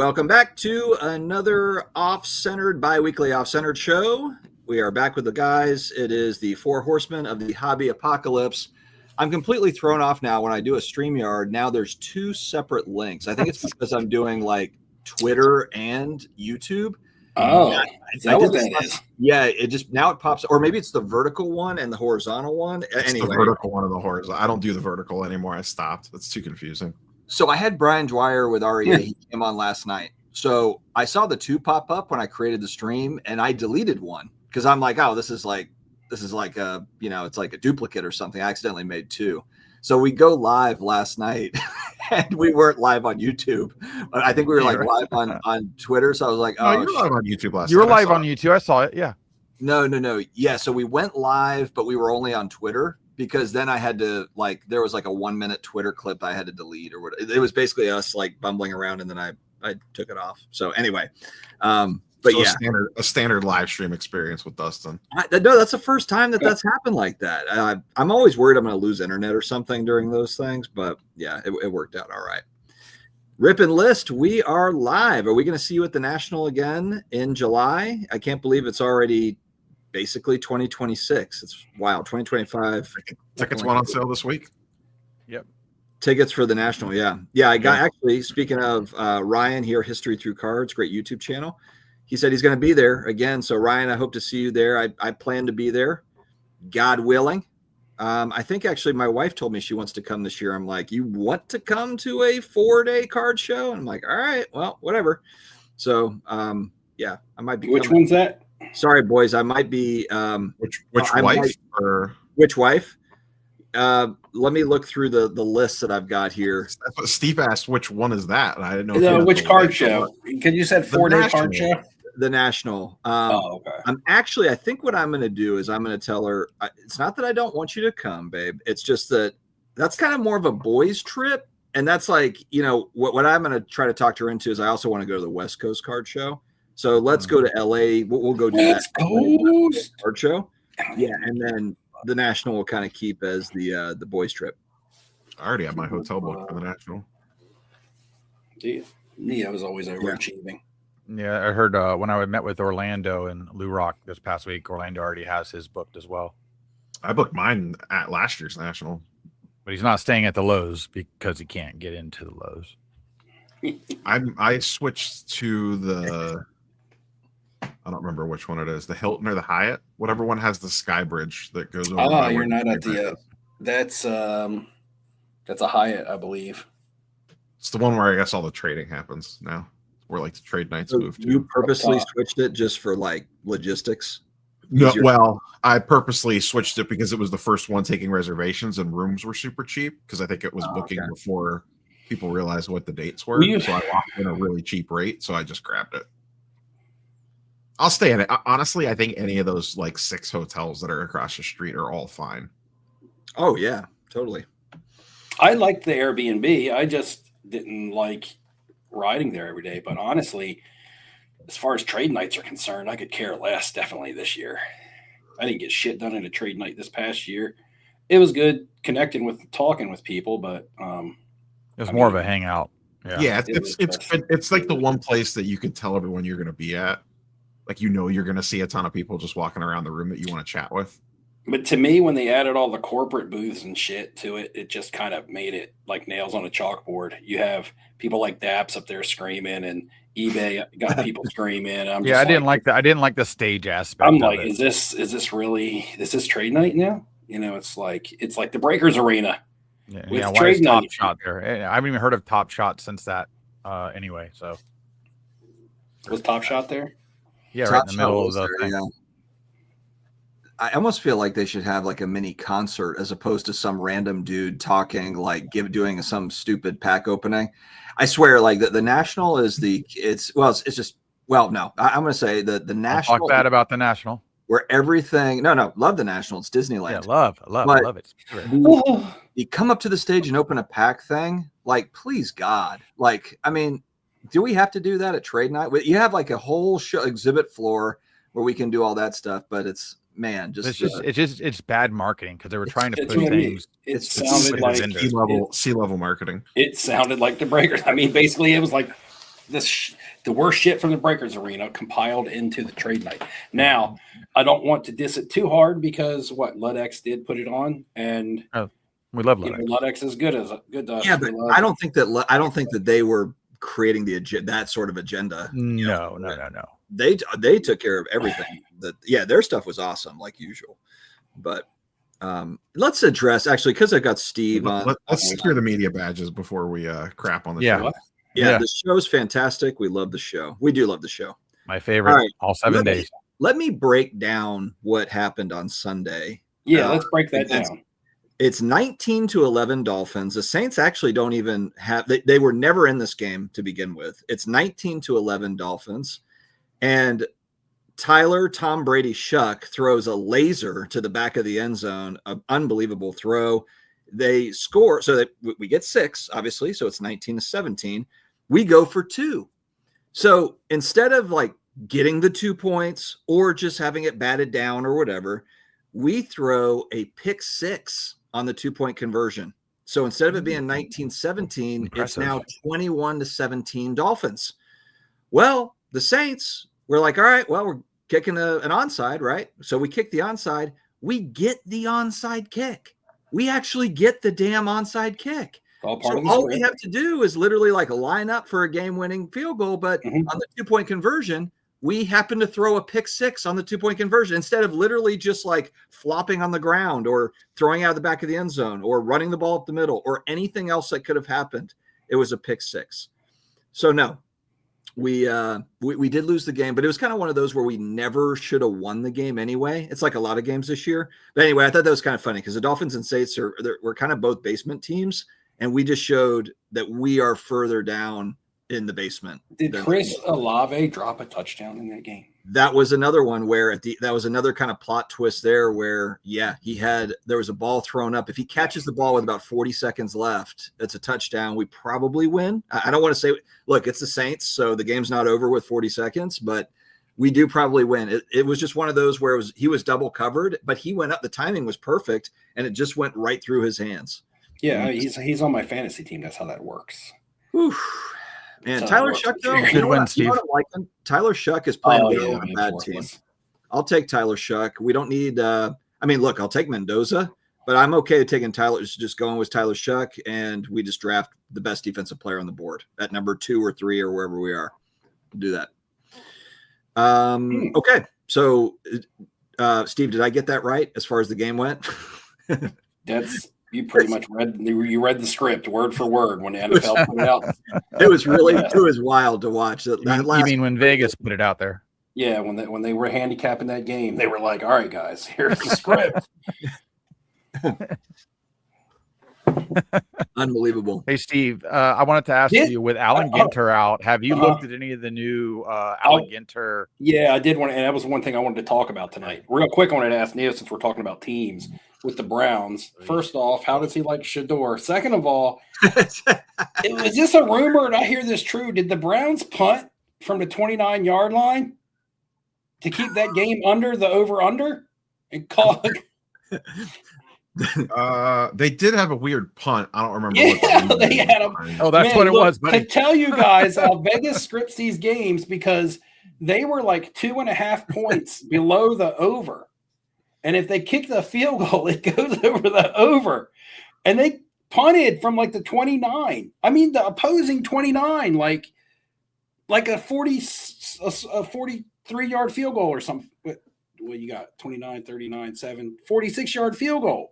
Welcome back to another off-centered, bi-weekly off-centered show. We are back with the guys. It is the Four Horsemen of the Hobby Apocalypse. I'm completely thrown off now when I do a StreamYard. Now there's two separate links. I think it's because I'm doing like Twitter and YouTube. Oh, is that what that is? Yeah, it just now it pops, or maybe it's the vertical one and the horizontal one. It's anyway, the vertical one and the horizontal. I don't do the vertical anymore. I stopped. That's too confusing. So I had Brian Dwyer with REA. He came on last night. So I saw the two pop up when I created the stream, and I deleted one because I'm like, oh, this is like a, it's like a duplicate or something. I accidentally made two. So we go live last night, and we weren't live on YouTube, but I think we were like live on Twitter. So I was like, oh, you were live on YouTube last night. You were live on YouTube. I saw it. Yeah. No. Yeah. So we went live, but we were only on Twitter because then I had to there was like a 1 minute Twitter clip I had to delete or what. It was basically us like bumbling around, and then I took it off. So anyway, but so yeah, a standard live stream experience with Dustin. No, that's the first time that's happened like that. I'm always worried I'm going to lose internet or something during those things, but yeah, it worked out all right. Rip and List, we are live. Are we going to see you at the National again in July? I can't believe it's already basically 2026. It's wild. 2025. Tickets went on sale this week. Yep. Tickets for the National. Yeah. I got actually, speaking of Ryan here, History Through Cards, great YouTube channel. He said he's going to be there again. So Ryan, I hope to see you there. I plan to be there, God willing. I think actually my wife told me she wants to come this year. I'm like, you want to come to a 4-day card show? And I'm like, all right, well, whatever. So yeah, I might be. Which one's that? Sorry, boys. I might be. Which wife or which wife? Let me look through the lists that I've got here. That's what Steve asked. Which one is that? And I didn't know. Which card show? Because you said 4-day card show. The National. Okay. I think what I'm going to do is I'm going to tell her, it's not that I don't want you to come, babe. It's just that's kind of more of a boys trip. And that's like, what I'm going to try to talk her into is I also want to go to the West Coast card show. So let's go to LA. We'll go do that card show. Yeah. And then the National will kind of keep as the boys trip. I already have my hotel booked for the National. Yeah, I was always overachieving. Yeah, I heard when I met with Orlando and Lou Rock this past week, Orlando already has his booked as well. I booked mine at last year's National. But he's not staying at the Lowe's because he can't get into the Lowe's. I switched to the, I don't remember which one it is, the Hilton or the Hyatt, whatever one has the sky bridge that goes over. Oh, you're not at the that's a Hyatt, I believe. It's the one where I guess all the trading happens now, where like the trade nights move to. You purposely switched it just for like logistics? No, well, I purposely switched it because it was the first one taking reservations and rooms were super cheap because I think it was booking before people realized what the dates were. So I locked in a really cheap rate, so I just grabbed it. I'll stay in it. Honestly, I think any of those like 6 hotels that are across the street are all fine. Oh yeah, totally. I liked the Airbnb. I just didn't like riding there every day. But honestly, as far as trade nights are concerned, I could care less definitely this year. I didn't get shit done at a trade night this past year. It was good connecting talking with people, but it was more of a hangout. Yeah, it's like the one place that you could tell everyone you're going to be at. Like, you're going to see a ton of people just walking around the room that you want to chat with. But to me, when they added all the corporate booths and shit to it, it just kind of made it like nails on a chalkboard. You have people like Daps up there screaming, and eBay got people screaming. I didn't like the stage aspect. I'm like, is this really trade night now? It's like the Breakers Arena. Yeah, why is Top Shot there? I haven't even heard of Top Shot since that. Anyway, so was Top Shot there? Yeah, right in the middle of the thing. Yeah. I almost feel like they should have like a mini concert as opposed to some random dude talking, like doing some stupid pack opening. I swear, like the National is no, I'm going to say the National. Talk bad about the National. Where everything, no, love the National. It's Disneyland. Yeah, love it. You come up to the stage and open a pack thing, like, please God. Like, I mean, do we have to do that at trade night? You have like a whole show exhibit floor where we can do all that stuff, but it's bad marketing because they were trying to push things. It sounded like C-level marketing. It sounded like the Breakers. I mean, basically, it was like the worst shit from the Breakers Arena compiled into the trade night. Now, I don't want to diss it too hard because Ludex did put it on, and we love Ludex. Ludex is good to us. Yeah, but I don't think that they were creating that sort of agenda. No. They took care of everything. Their stuff was awesome, like usual. But let's address actually, because I got Steve on. Let's secure the media badges before we crap on the show. Yeah, the show's fantastic. We love the show. We do love the show. My favorite, all 7 days. Let me break down what happened on Sunday. Yeah, let's break that down. It's 19-11 Dolphins. The Saints actually don't even have – they were never in this game to begin with. It's 19-11 Dolphins. And Tyler Tom Brady Shuck throws a laser to the back of the end zone, an unbelievable throw. They score. So that we get 6, obviously. So it's 19-17. We go for 2. So instead of like getting the 2 points or just having it batted down or whatever, we throw a pick 6 on the 2-point conversion. So instead of it being 19-17, it's now 21-17 Dolphins. Well, the Saints were like, all right, well, we're kicking an onside, right? So we kick the onside. We get the onside kick. We actually get the damn onside kick. All we have to do is literally like line up for a game-winning field goal, but on the 2-point conversion, we happen to throw a pick 6 on the 2-point conversion instead of literally just like flopping on the ground or throwing out the back of the end zone or running the ball up the middle or anything else that could have happened. It was a pick 6. So no, we did lose the game, but it was kind of one of those where we never should have won the game anyway. It's like a lot of games this year. But anyway, I thought that was kind of funny because the Dolphins and Saints we're kind of both basement teams, and we just showed that we are further down in the basement. Did Chris Olave drop a touchdown in that game? That was another one where that was another kind of plot twist there where, there was a ball thrown up. If he catches the ball with about 40 seconds left, it's a touchdown. We probably win. I don't want to say, look, it's the Saints, so the game's not over with 40 seconds, but we do probably win. It was just one of those where he was double covered, but he went up. The timing was perfect, and it just went right through his hands. Yeah, he's on my fantasy team. That's how that works. Whew. And Tyler Shuck, though, Tyler Shuck is playing well on a bad team. I'll take Tyler Shuck. We don't need look, I'll take Mendoza, but I'm okay taking just going with Tyler Shuck, and we just draft the best defensive player on the board at number 2 or 3 or wherever we are. We'll do that. Okay. So, Steve, did I get that right as far as the game went? You pretty much read the script word for word when the NFL put it out. It was wild to watch. You mean when Vegas put it out there? Yeah, when they were handicapping that game, they were like, "All right, guys, here's the script." Unbelievable. Hey, Steve, I wanted to ask you, with Allen Ginter out, have you looked at any of the new Allen Ginter? Yeah, I did want to, and that was one thing I wanted to talk about tonight. Real quick, I wanted to ask Neil, since we're talking about teams with the Browns. First off, how does he like Shador? Second of all, is this a rumor and I hear this true? Did the Browns punt from the 29-yard line to keep that game under the over-under and call it? They did have a weird punt. I don't remember. Yeah, they had a. Oh, that's what it was. Buddy. To tell you guys how Vegas scripts these games, because they were like 2.5 points below the over, and if they kick the field goal, it goes over the over, and they punted from like the 29. I mean, the opposing 29, like a 43-yard field goal or something. Well, you got 29, 39, 7, 46-yard field goal.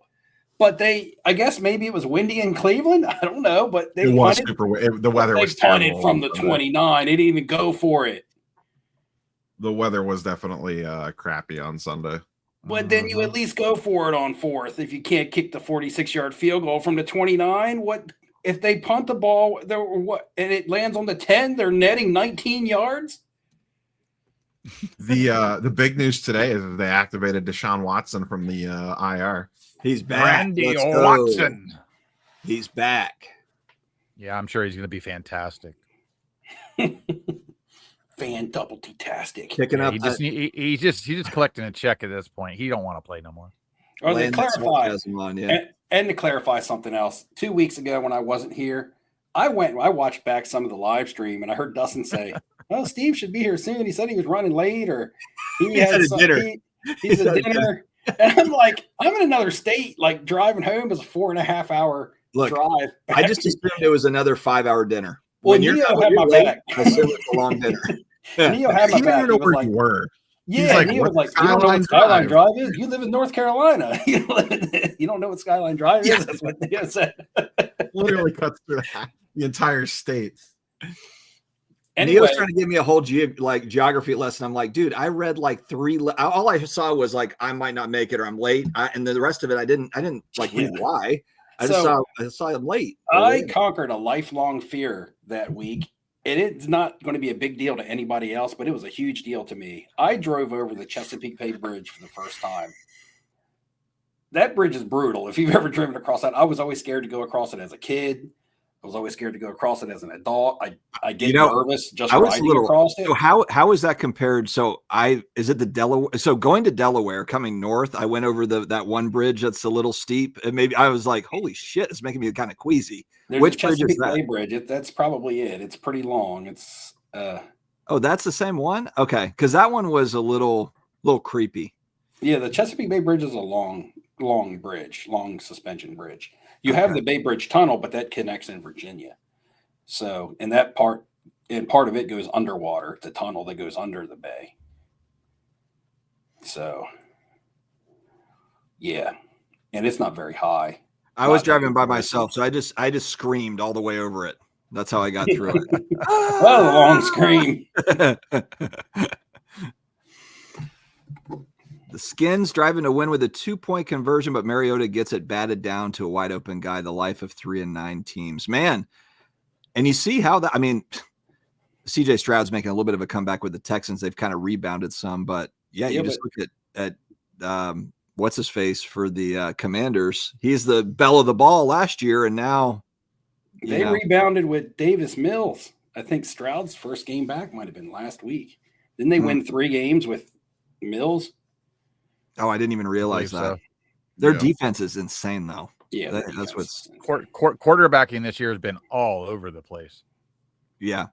But I guess maybe it was windy in Cleveland. I don't know, but it was super. The weather was punted terrible from the 29. They didn't even go for it. The weather was definitely crappy on Sunday. But then you at least go for it on 4th if you can't kick the 46-yard field goal from the 29. What if they punt the ball? And it lands on the 10? They're netting 19 yards. The big news today is that they activated Deshaun Watson from the IR. He's back. Randy Watson. He's back. Yeah, I'm sure he's going to be fantastic. Fan-double-tastic. Picking up. He's just collecting a check at this point. He don't want to play no more. Or to clarify, and to clarify something else, 2 weeks ago when I wasn't here, I watched back some of the live stream, and I heard Dustin say, "Oh, Steve should be here soon." He said he was running late, or he had some, dinner. He's at dinner. And I'm like, I'm in another state. Like driving home is a 4.5 hour drive. I just assumed it was another 5-hour dinner. Well, Neo had my back. I assume it's a long dinner. Neo had my He back. didn't know He was where like, you were. yeah, like, Neo was like, you don't know what Skyline Drive is? You live in North Carolina. You don't know what Skyline Drive is? That's what Neo said. Literally cuts through the entire state. Anyway, Neo's trying to give me a whole geography lesson. I'm like, dude, I read like 3. All I saw was like, I might not make it, or I'm late, and then the rest of it, I didn't like read why. I saw I'm late. I conquered a lifelong fear that week, and it's not going to be a big deal to anybody else, but it was a huge deal to me. I drove over the Chesapeake Bay Bridge for the first time. That bridge is brutal. If you've ever driven across that, I was always scared to go across it as a kid. I was always scared to go across it as an adult. I get nervous just riding across it. So how is that compared? So is it the Delaware? So going to Delaware, coming north, I went over that one bridge that's a little steep, and maybe I was like, holy shit, it's making me kind of queasy. Which bridge is that? Bay Bridge. That's probably it. It's pretty long. It's oh, that's the same one? Okay, because that one was a little creepy. Yeah, the Chesapeake Bay Bridge is a long bridge, long suspension bridge. You have the Bay Bridge Tunnel, but that connects in Virginia. So, and part of it goes underwater, the tunnel that goes under the bay. So, yeah, and it's not very high. I was driving by myself, so I just screamed all the way over it. That's how I got through it. Well, a long scream. The Skins driving to win with a 2-point conversion, but Mariota gets it batted down to a wide open guy. The life of 3-9 teams, man. And you see how that, I mean, CJ Stroud's making a little bit of a comeback with the Texans. They've kind of rebounded some, but you just look at what's his face for the Commanders. He's the belle of the ball last year, and now they rebounded with Davis Mills. I think Stroud's first game back might have been last week. Didn't they win 3 games with Mills? Oh, I didn't even realize that. So. Their defense is insane, though. Yeah, that's what's quarterbacking this year has been all over the place. Yeah,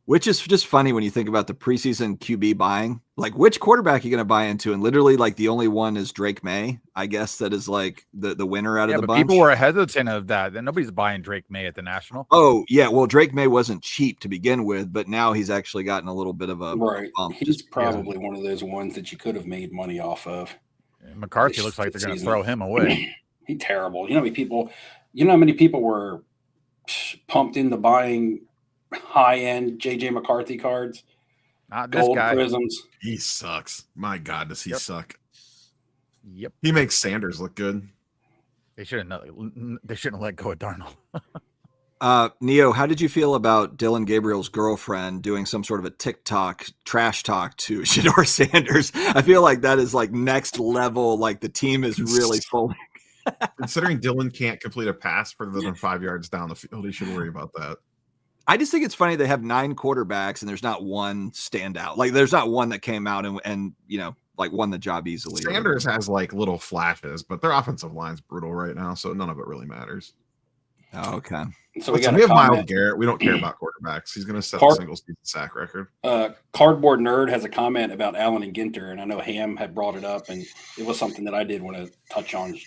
which is just funny when you think about the preseason QB buying. Like, which quarterback are you going to buy into? And literally, like, the only one is Drake May, I guess, that is like the winner out of the bunch. People were hesitant of that. And nobody's buying Drake May at the National. Oh, yeah. Well, Drake May wasn't cheap to begin with, but now he's actually gotten a little bit of a bump. He's probably one of those ones that you could have made money off of. McCarthy looks like they're going to throw him away. He's terrible. You know how many people were pumped into buying high-end JJ McCarthy cards? Not this Gold guy. Prisms. He sucks. My God, does he suck? Yep. He makes Sanders look good. They shouldn't let go of Darnold. Neo, how did you feel about Dylan Gabriel's girlfriend doing some sort of a TikTok trash talk to Shedeur Sanders? I feel like that is like next level. Like the team is really folding. Considering Dylan can't complete a pass further than 5 yards down the field, he should worry about that. I just think it's funny they have 9 quarterbacks and there's not one standout. Like there's not one that came out and like won the job easily. Sanders has like little flashes, but their offensive line's brutal right now, so none of it really matters. Oh, okay. So we have Myles Garrett. We don't care about quarterbacks. He's going to set a single season sack record. Cardboard Nerd has a comment about Allen and Ginter, and I know Ham had brought it up, and it was something that I did want to touch on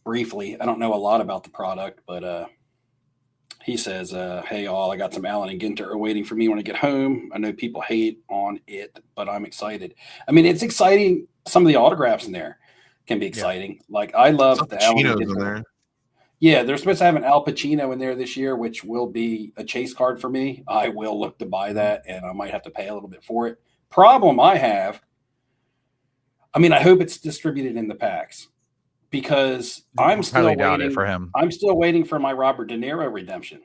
briefly. I don't know a lot about the product, but he says, hey, all, I got some Allen and Ginter waiting for me when I get home. I know people hate on it, but I'm excited. I mean, it's exciting. Some of the autographs in there can be exciting. Yeah. Like, I love the Allen and Ginter. Yeah, they're supposed to have an Al Pacino in there this year, which will be a chase card for me. I will look to buy that, and I might have to pay a little bit for it. Problem I have, I mean, I hope it's distributed in the packs because I'm still waiting for him. I'm still waiting for my Robert De Niro redemption,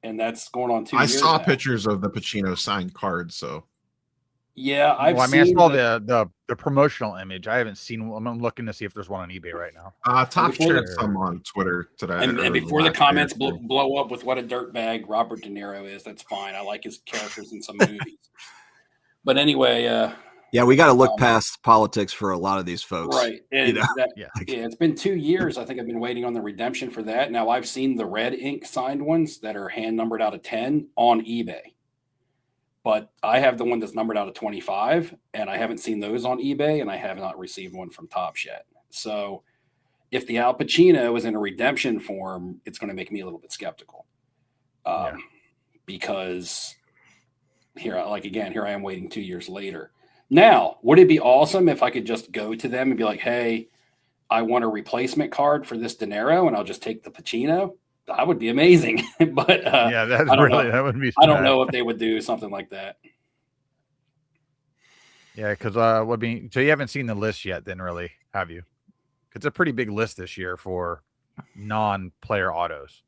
and that's going on 2 years. I saw pictures of the Pacino signed card, so. Yeah, I saw the promotional image. I haven't seen. I'm looking to see if there's one on eBay right now. Top shared some on Twitter today. And before the comments blow up with what a dirtbag Robert De Niro is, that's fine. I like his characters in some movies. But anyway, Yeah, we got to look past politics for a lot of these folks. Right. And Yeah, it's been 2 years. I think I've been waiting on the redemption for that. Now I've seen the red ink signed ones that are hand numbered out of 10 on eBay. But I have the one that's numbered out of 25, and I haven't seen those on eBay, and I have not received one from Topps yet. So if the Al Pacino is in a redemption form, it's going to make me a little bit skeptical. Because here I am waiting 2 years later. Now, would it be awesome if I could just go to them and be like, hey, I want a replacement card for this De Niro, and I'll just take the Pacino? That would be amazing. But yeah, that would be. I don't know if they would do something like that. Yeah, because so you haven't seen the list yet, then, really, have you? It's a pretty big list this year for non-player autos.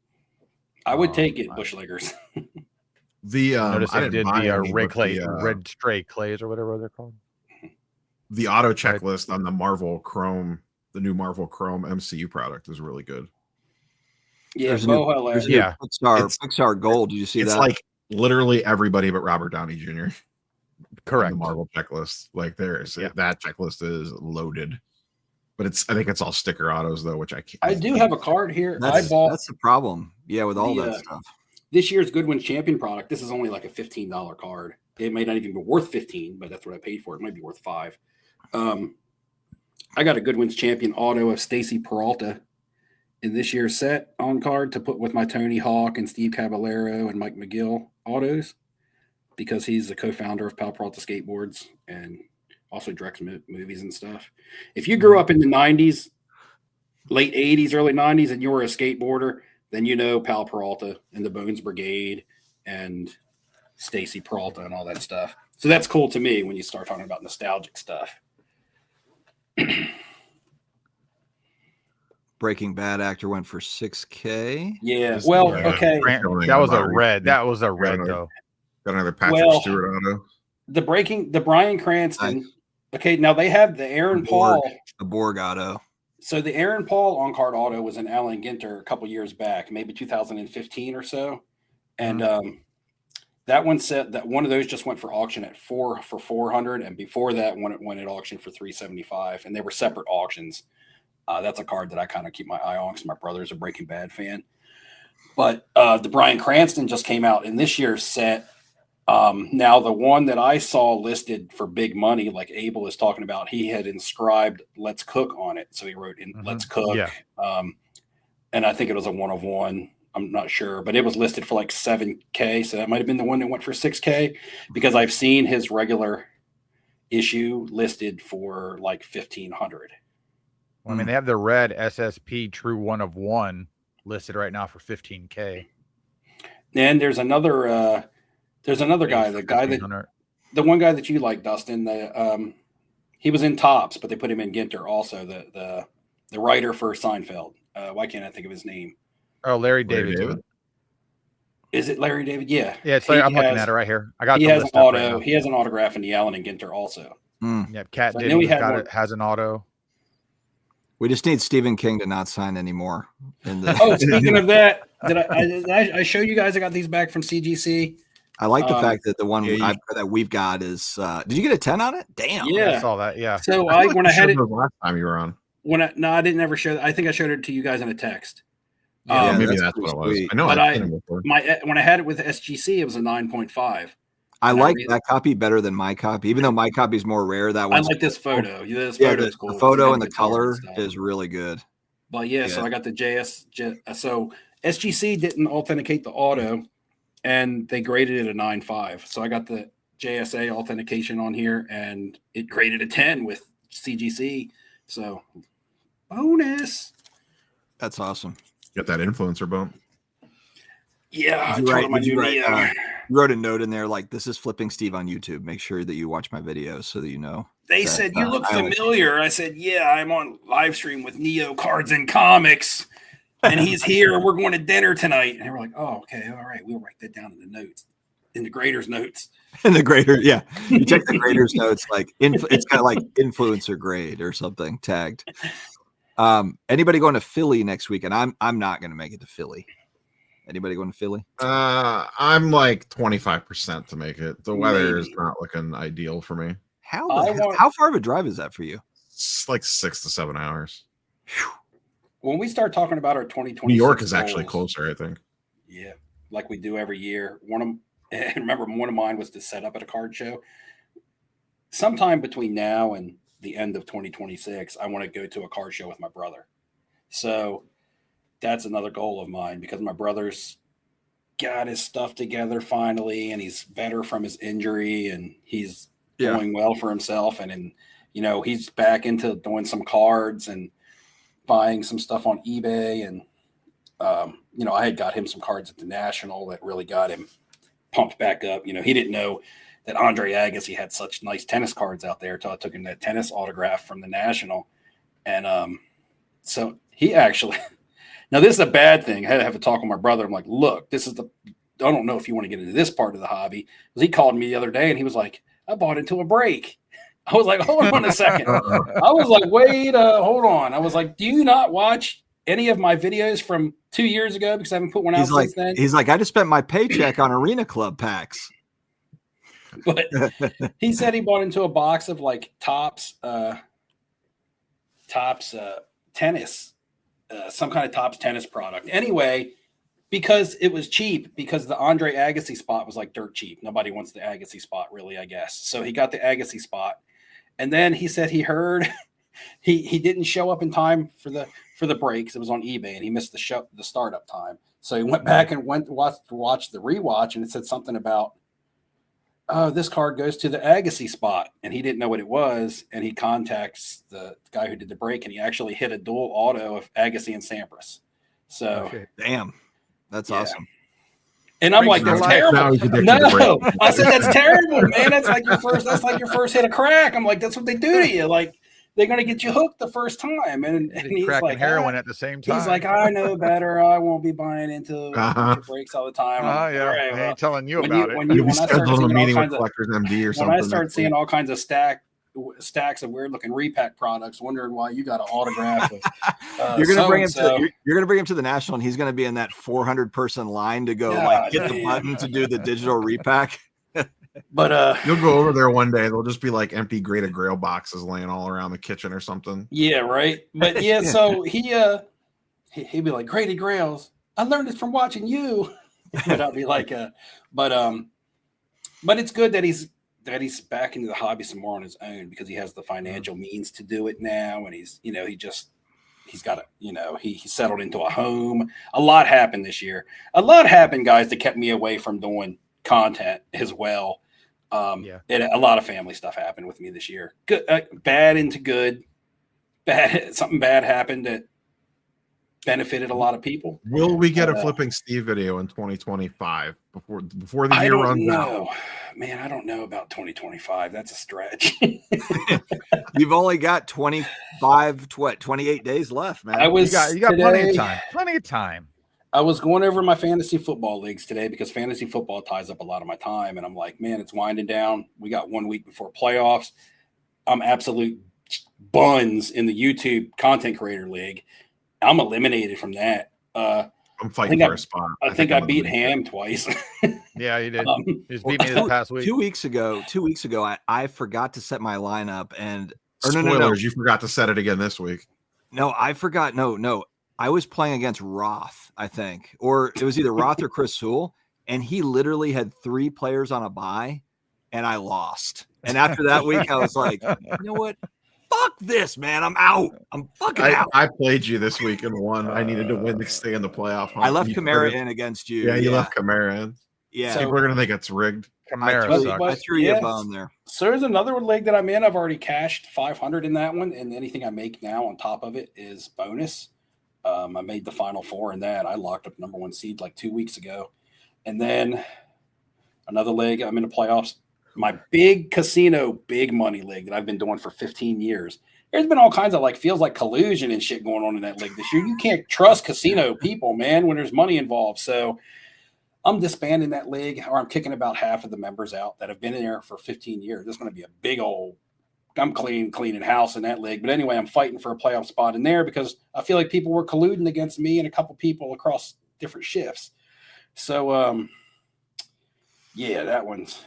I would take it, Bushliggers. Notice I did the red stray clays or whatever they're called. The auto checklist on the Marvel Chrome, the new Marvel Chrome MCU product is really good. Yeah, Pixar Gold. Did you see that? It's like literally everybody but Robert Downey Jr. Correct. The Marvel checklist, like that checklist is loaded. But I think it's all sticker autos though, which I can't. I do have a card here. That's the problem. Yeah, with all that stuff. This year's Goodwin Champion product. This is only like a $15 card. It may not even be worth 15, but that's what I paid for. It might be worth $5. I got a Goodwin's Champion auto of Stacy Peralta in this year's set on card to put with my Tony Hawk and Steve Caballero and Mike McGill autos, because he's the co-founder of Pal Peralta Skateboards and also directs movies and stuff. If you grew up in the 90s, late 80s, early 90s, and you were a skateboarder, then you know Pal Peralta and the Bones Brigade and Stacy Peralta and all that stuff. So that's cool to me when you start talking about nostalgic stuff. Breaking Bad actor went for $6K. Yeah. Well, okay. That was a red. That was a red, though. Got another Patrick Stewart auto. The Bryan Cranston. Okay, now they have the Aaron Paul. The Borg auto. So the Aaron Paul on-card auto was an Alan Ginter a couple years back, maybe 2015 or so. And that one said that one of those just went for auction at for 400, and before that one it went at auction for 375, and they were separate auctions. That's a card that I kind of keep my eye on because my brother's a Breaking Bad fan. But the Bryan Cranston just came out in this year's set. Now, the one that I saw listed for big money, like Abel is talking about, he had inscribed "Let's Cook" on it. So he wrote in "Let's Cook." Yeah. And I think it was a 1 of 1. I'm not sure, but it was listed for like $7K. So that might have been the one that went for $6K, because I've seen his regular issue listed for like $1,500. Well, I mean, they have the red SSP True 1 of 1 listed right now for $15K. And there's another guy, the one guy that you like, Dustin. He was in Topps, but they put him in Ginter also. The writer for Seinfeld. Why can't I think of his name? Oh, Larry David. Is it Larry David? Yeah. Yeah, it's I'm looking at it right here. I got. He has an auto. He has an autograph in the Allen and Ginter also. Yeah, Cat so has an auto. We just need Stephen King to not sign anymore. Speaking of that, did I show you guys? I got these back from CGC. I like the fact that the one that we've got is. Did you get a 10 on it? Damn. Yeah, I saw that. Yeah. So when I had it last time you were on. I didn't ever show. I think I showed it to you guys in a text. Yeah, maybe that's what it was. I know. When I had it with SGC, it was a 9.5. I like that copy better than my copy, even though my copy is more rare. That one. I like this photo. This photo is cool. The photo and the color is really good. But so I got the so SGC didn't authenticate the auto, and they graded it a 9.5. So I got the JSA authentication on here, and it graded a 10 with CGC. So bonus. That's awesome. Get that influencer bump. Yeah, you wrote a note in there like, "This is Flipping Steve on YouTube. Make sure that you watch my videos so that you know." They said you look familiar. I said, "Yeah, I'm on live stream with Neo Cards and Comics, and he's here. We're going to dinner tonight." And they were like, "Oh, okay, all right. We'll write that down in the notes, in the graders' notes." In the grader, yeah. You check the graders' notes, like it's kind of like influencer grade or something tagged. Anybody going to Philly next weekend? I'm not going to make it to Philly. Anybody going to Philly? I'm like 25% to make it. The weather is not looking ideal for me. How far of a drive is that for you? It's like 6 to 7 hours. When we start talking about our 2020, New York is actually closer, I think. Yeah, like we do every year. Remember, one of mine was to set up at a card show. Sometime between now and the end of 2026, I want to go to a card show with my brother. So that's another goal of mine, because my brother's got his stuff together finally, and he's better from his injury, and he's doing well for himself. And he's back into doing some cards and buying some stuff on eBay. And, I had got him some cards at the National that really got him pumped back up. He didn't know that Andre Agassi had such nice tennis cards out there until I took him that tennis autograph from the National. And so he actually – now this is a bad thing. I had to have a talk with my brother. I'm like, look, I don't know if you want to get into this part of the hobby. Because he called me the other day and he was like, I bought into a break. I was like, hold on a second. I was like, wait, hold on. I was like, do you not watch any of my videos from 2 years ago? Because I haven't put one out since then. He's like, I just spent my paycheck on Arena Club packs. But he said he bought into a box of like Topps tennis, some kind of Topps tennis product. Anyway, because it was cheap, because the Andre Agassi spot was like dirt cheap. Nobody wants the Agassi spot, really, I guess. So he got the Agassi spot. And then he said he heard he didn't show up in time for the breaks. It was on eBay, and he missed the startup time. So he went back and watched the rewatch, and it said something about, this card goes to the Agassi spot, and he didn't know what it was. And he contacts the guy who did the break, and he actually hit a dual auto of Agassi and Sampras. So, damn, that's awesome. And I'm like, that's terrible. No, I said, that's terrible, man. That's like your first hit of crack. I'm like, that's what they do to you. Like, they're going to get you hooked the first time. And he's cracking like, heroin at the same time. He's like, I know better. I won't be buying into breaks all the time. Yeah, right, I ain't telling you about it. When I start seeing a meeting with Collectors MD or something. When I start seeing all kinds of stacks of weird looking repack products, wondering why you got an autograph of, you're gonna bring him to the National, and he's gonna be in that 400 person line to go hit the button to do the digital repack. But you'll go over there one day, they'll just be like empty Graded Grail boxes laying all around the kitchen or something. Yeah, right. But yeah, so he'd be like, Graded Grails, I learned it from watching you. But I'll be like, but it's good that he's back into the hobby some more on his own, because he has the financial means to do it now. And he's got he settled into a home. A lot happened this year. A lot happened, guys, that kept me away from doing content as well. And a lot of family stuff happened with me this year. Good, bad into good. Something bad happened that benefited a lot of people. Will we get a Flipping Steve video in 2025 before the year runs out? Man, I don't know about 2025. That's a stretch. You've only got 28 days left, man. You got plenty of time. Plenty of time. I was going over my fantasy football leagues today, because fantasy football ties up a lot of my time. And I'm like, man, it's winding down. We got 1 week before playoffs. I'm absolute buns in the YouTube content creator league. I'm eliminated from that. I'm fighting for a spot. I think I beat Ham twice. Yeah, you did. You just beat me this past week. 2 weeks ago, I forgot to set my lineup, and spoilers, you forgot to set it again this week. No, I forgot. No. I was playing against Roth, I think, or it was either Roth or Chris Sewell, and he literally had 3 players on a bye, and I lost. And after that week, I was like, you know what? Fuck this, man. I'm out. I'm fucking out. I played you this week and won. I needed to win to stay in the playoff. I left Kamara in against you. Yeah, you left Kamara in. Yeah. People are going to think it's rigged. I threw you a bone there. So there's another league that I'm in. I've already cashed 500 in that one, and anything I make now on top of it is bonus. I made the final 4 in that. I locked up number 1 seed like 2 weeks ago. And then another league, I'm in the playoffs. My big casino, big money league that I've been doing for 15 years. There's been all kinds of feels like collusion and shit going on in that league this year. You can't trust casino people, man, when there's money involved. So I'm disbanding that league, or I'm kicking about half of the members out that have been in there for 15 years. There's going to be a big old, I'm cleaning house in that league. But anyway, I'm fighting for a playoff spot in there, because I feel like people were colluding against me and a couple people across different shifts. So, yeah, that one's.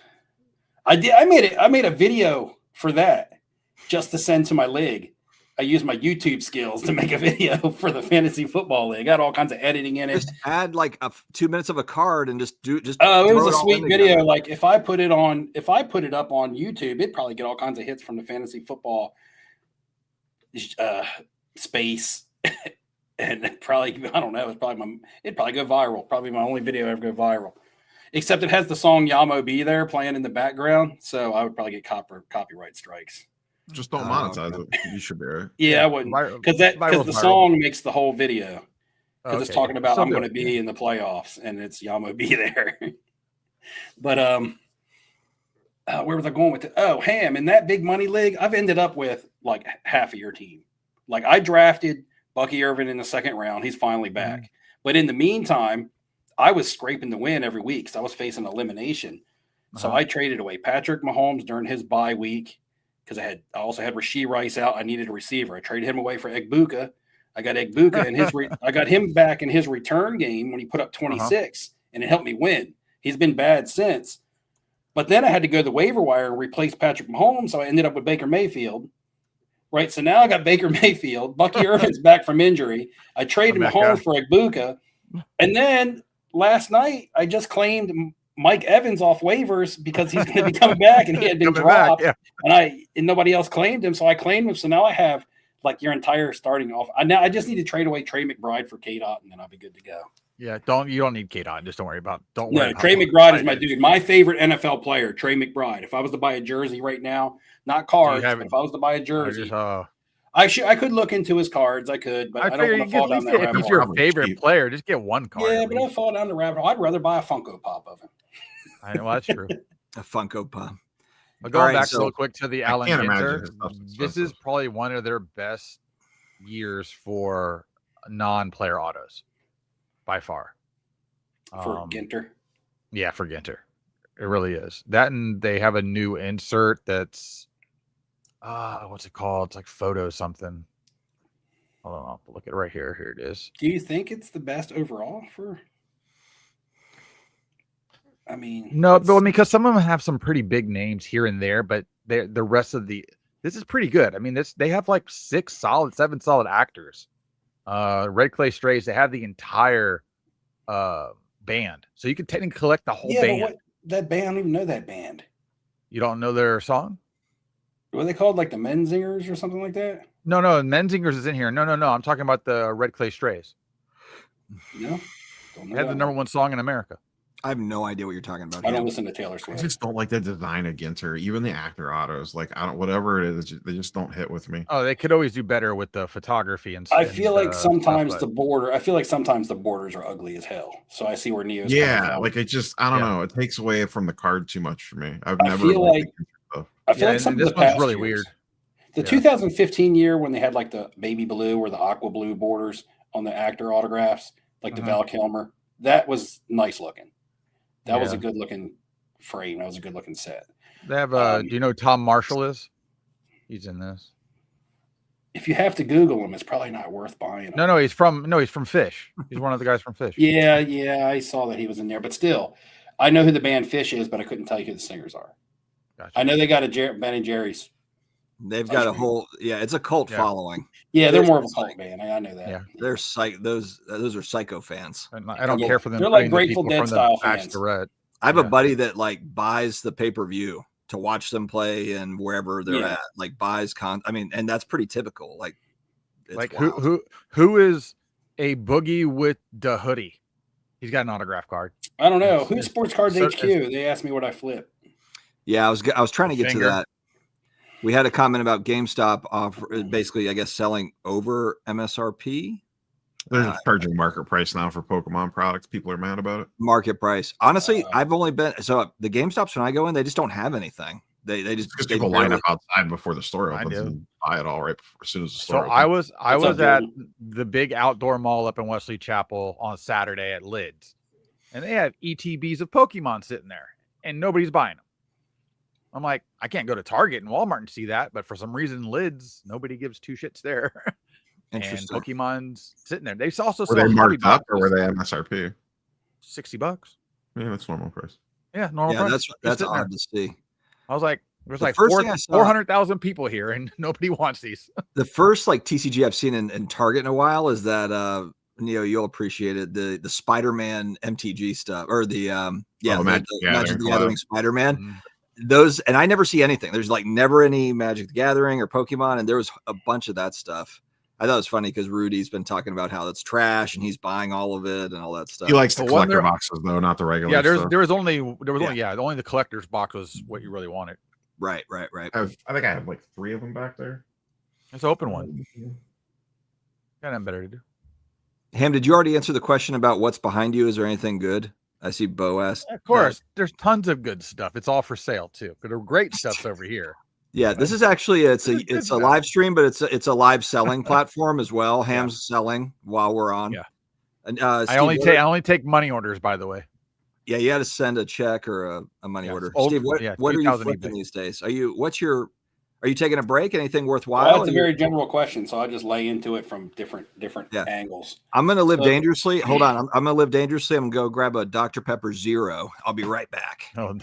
I made a video for that, just to send to my league. I use my YouTube skills to make a video for the fantasy football league. I got all kinds of editing in it. Just add like 2 minutes of a card and just do. Oh, it was a sweet video. Like if I put it up on YouTube, it'd probably get all kinds of hits from the fantasy football space, and probably I don't know. It'd probably go viral. Probably my only video ever go viral. Except it has the song Yamo B there playing in the background, so I would probably get copyright strikes. Just don't monetize it. You should be right. Yeah, I wouldn't, because the song makes the whole video. Because it's talking about I'm going to be in the playoffs, and it's Yamo B there. But where was I going with it? Oh, Ham, in that big money league, I've ended up with like half of your team. Like I drafted Bucky Irvin in the second round. He's finally back. Mm-hmm. But in the meantime, I was scraping the win every week because I was facing elimination. So I traded away Patrick Mahomes during his bye week because I also had Rashee Rice out. I needed a receiver. I traded him away for Egbuka. I got Egbuka and I got him back in his return game when he put up 26, and it helped me win. He's been bad since. But then I had to go to the waiver wire and replace Patrick Mahomes, so I ended up with Baker Mayfield. Right, so now I got Baker Mayfield. Bucky Irvin's back from injury. I traded Mahomes for Egbuka. And then last night, I just claimed Mike Evans off waivers because he's going to be coming back, and he had been dropped, and nobody else claimed him, so I claimed him. So now I have like your entire starting off. I just need to trade away Trey McBride for K-Dot, and then I'll be good to go. Yeah, you don't need K-Dot. Just don't worry about. Trey McBride is my dude. My favorite NFL player, Trey McBride. If I was to buy a jersey right now, not cards, but if I was to buy a jersey, I could look into his cards. I could, but I don't want to fall down that rabbit hole. If he's your favorite player, just get one card. Yeah, but I'll fall down the rabbit hole. I'd rather buy a Funko Pop of him. I know, that's true. A Funko Pop. But going back real quick to the Allen Ginter, this is probably one of their best years for non-player autos by far. For Ginter? Yeah, for Ginter. It really is. That, and they have a new insert that's what's it called? It's like photo something. Hold on, I'll look at it right here. Here it is. Do you think it's the best overall for? I mean, no, but because some of them have some pretty big names here and there, but the rest of this is pretty good. I mean, they have like 7 solid actors. Red Clay Strays, they have the entire band, so you can technically collect the whole band. That band, I don't even know that band. You don't know their song? What are they called? Like the Menzingers or something like that? No, Menzingers is in here. No. I'm talking about the Red Clay Strays. No, they had the number one song in America. I have no idea what you're talking about. I don't listen to Taylor Swift. I just don't like the design of Ginter, even the actor autos. Like whatever it is, they just don't hit with me. Oh, they could always do better with the photography and stuff. I feel like sometimes the borders are ugly as hell. So I see where Neo's. Yeah, like it just I don't know. It takes away from the card too much for me. I feel like some of this the one's past really years, weird. The 2015 year when they had like the baby blue or the aqua blue borders on the actor autographs, like the Val Kilmer, that was nice looking. That was a good looking frame. That was a good looking set. They have do you know who Tom Marshall is? He's in this. If you have to Google him, it's probably not worth buying him. No, he's from Fish. He's one of the guys from Fish. Yeah, I saw that he was in there, but still, I know who the band Fish is, but I couldn't tell you who the singers are. Gotcha. I know they got a Ben and Jerry's. They've got a whole it's a cult following. Yeah, they're more of a cult band. I know that. Yeah, they're those are psycho fans. I don't care for them. They're like Grateful Dead style fans. I have a buddy that like buys the pay-per-view to watch them play and wherever they're at, like buys and that's pretty typical. Like who is a boogie with the hoodie? He's got an autograph card. I don't know. Who's Sports Cards HQ? They asked me what I flip. Yeah, I was trying to get to that. We had a comment about GameStop basically, I guess, selling over MSRP. They're charging market price now for Pokemon products. People are mad about it. Market price. Honestly, I've only been the GameStops when I go in, they just don't have anything. They just because people line up outside before the store opens and buy it all right before, as soon as the store. So opens. I was at the big outdoor mall up in Wesley Chapel on Saturday at Lids, and they have ETBs of Pokemon sitting there, and nobody's buying them. I'm like, I can't go to Target and Walmart and see that, but for some reason, Lids, nobody gives two shits there. And Pokemon's sitting there. They also were they marked up or were they MSRP? $60. Yeah, that's normal price. Yeah, normal price. That's odd to see. I was like, There's The like first thing I saw- 400,000 people here, and nobody wants these. The first like TCG I've seen in Target in a while is that you'll appreciate it, the Spider-Man MTG stuff, or the Magic the Magic the Gathering Spider-Man. Mhm. Those, and I never see anything. There's like never any Magic the Gathering or Pokemon, and there was a bunch of that stuff. I thought it was funny because Rudy's been talking about how it's trash and he's buying all of it and all that stuff. He likes the But collector wasn't there- boxes though, not the regular. Yeah, stuff. there was only the collector's box was what you really wanted. Right. I think I have like 3 of them back there. It's an open one. Got nothing better to do. Ham, did you already answer the question about what's behind you? Is there anything good? I see Bo asked. Of course, there's tons of good stuff. It's all for sale too. But the great stuff's over here. Yeah, this is actually it's Good a stuff. live stream, but it's a live selling platform as well. Ham's selling while we're on. Yeah. And I Steve, only take money orders, by the way. yeah, you had to send a check or a money order. Old- Steve, what are you 2,000 flipping eBay. these days? Are you taking a break? Anything worthwhile? Well, that's a very general question, so I'll just lay into it from different angles. I'm gonna live So- dangerously. Hold on, I'm gonna live dangerously. I'm gonna go grab a Dr. Pepper Zero. I'll be right back. Oh,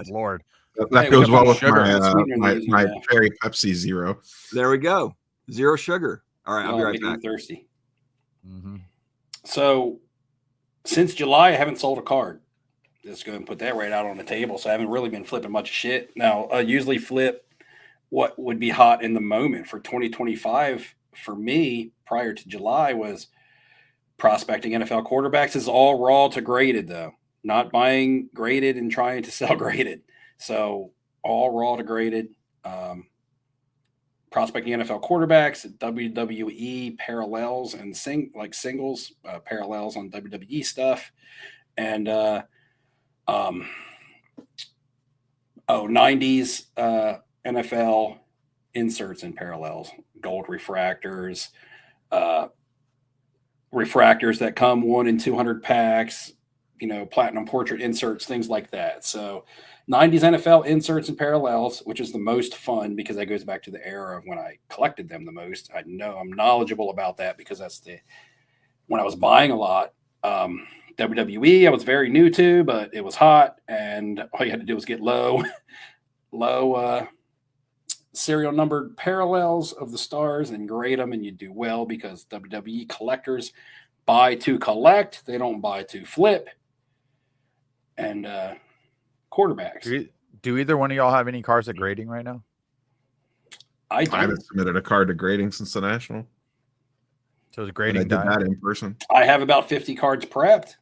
Lord. That Hey, goes we got well some with sugar. Sweetener my these, my yeah. cherry Pepsi Zero. There we go. Zero sugar. All right, I'll be right Making me back. thirsty. Mm-hmm. So since July, I haven't sold a card. Just go and put that right out on the table. So I haven't really been flipping much of shit. Now, I usually flip what would be hot in the moment. For 2025, for me, prior to July, was prospecting NFL quarterbacks. Is all raw to graded, though. Not buying graded and trying to sell graded. So all raw to graded. Prospecting NFL quarterbacks, WWE parallels and singles, parallels on WWE stuff. And 90s NFL inserts and parallels, gold refractors, refractors that come 1 in 200 packs, platinum portrait inserts, things like that. So 90s NFL inserts and parallels, which is the most fun because that goes back to the era of when I collected them the most. I know I'm knowledgeable about that because that's when I was buying a lot. WWE, I was very new to, but it was hot, and all you had to do was get low serial numbered parallels of the stars and grade them, and you do well because WWE collectors buy to collect; they don't buy to flip. And quarterbacks. Do either one of y'all have any cards at grading right now? I haven't submitted a card to grading since the national. So it's And I grading did time. that in person. I have about 50 cards prepped,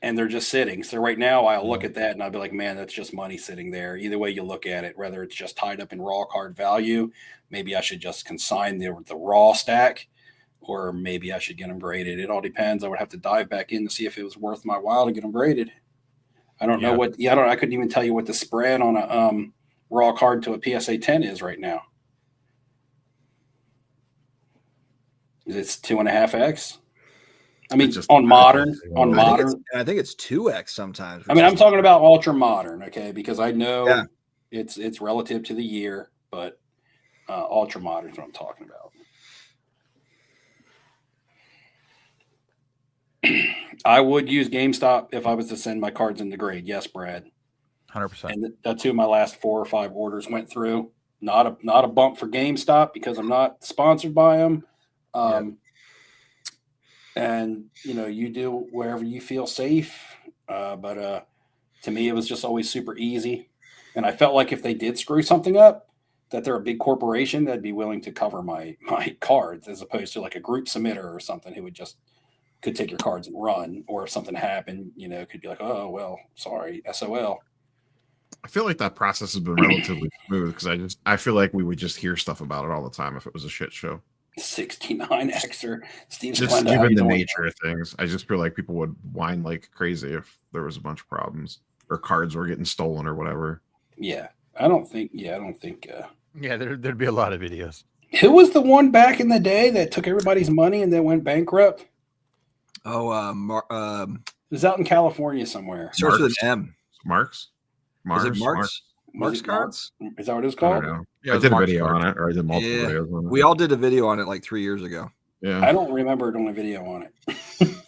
and they're just sitting. So right now, I'll look at that and I'll be like, man, that's just money sitting there. Either way you look at it, whether it's just tied up in raw card value, maybe I should just consign the raw stack, or maybe I should get them graded. It all depends. I would have to dive back in to see if it was worth my while to get them graded. I don't know what. Yeah, I couldn't even tell you what the spread on a raw card to a PSA 10 is right now. It's 2.5x. I mean, on modern. I think it's 2x sometimes. I mean, I'm talking about ultra modern, okay? Because I know it's relative to the year, but ultra modern is what I'm talking about. I would use GameStop if I was to send my cards in the grade. Yes, Brad. 100%. And that's who my last 4 or 5 orders went through. Not a bump for GameStop because I'm not sponsored by them. And you do wherever you feel safe. But to me, it was just always super easy. And I felt like if they did screw something up, that they're a big corporation that'd be willing to cover my cards, as opposed to like a group submitter or something who could take your cards and run. Or if something happened, could be like, oh, well, sorry, SOL. I feel like that process has been relatively smooth because I feel like we would just hear stuff about it all the time if it was a shit show. 69xer Steve Just Splenda, given the nature of things, I just feel like people would whine like crazy if there was a bunch of problems or cards were getting stolen or whatever. Yeah, I don't think. Yeah, there'd be a lot of videos. Who was the one back in the day that took everybody's money and then went bankrupt? Oh, it was out in California somewhere. Starts with an M. Marks? Is it Marks? Marks cards? Is that what it's I called? don't know. Yeah, I did a Marks video cards. on it, or I did multiple videos on it. We all did a video on it like 3 years ago. Yeah. I don't remember doing a video on it.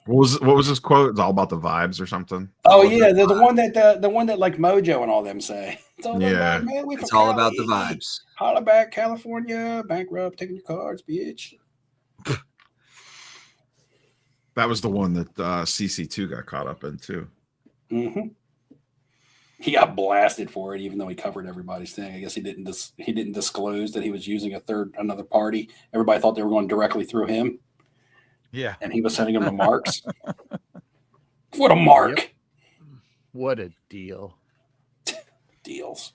What was this quote? It's all about the vibes or something. Oh yeah, the one that like Mojo and all them say. It's all about, man. It's all about the vibes. Holla back, California, bankrupt, taking your cards, bitch. That was the one that CC2 got caught up in too. Mm-hmm. He got blasted for it, even though he covered everybody's thing. I guess he didn't disclose that he was using another party. Everybody thought they were going directly through him. Yeah, and he was sending them to marks. What a mark! Yep. What a deal. Deals.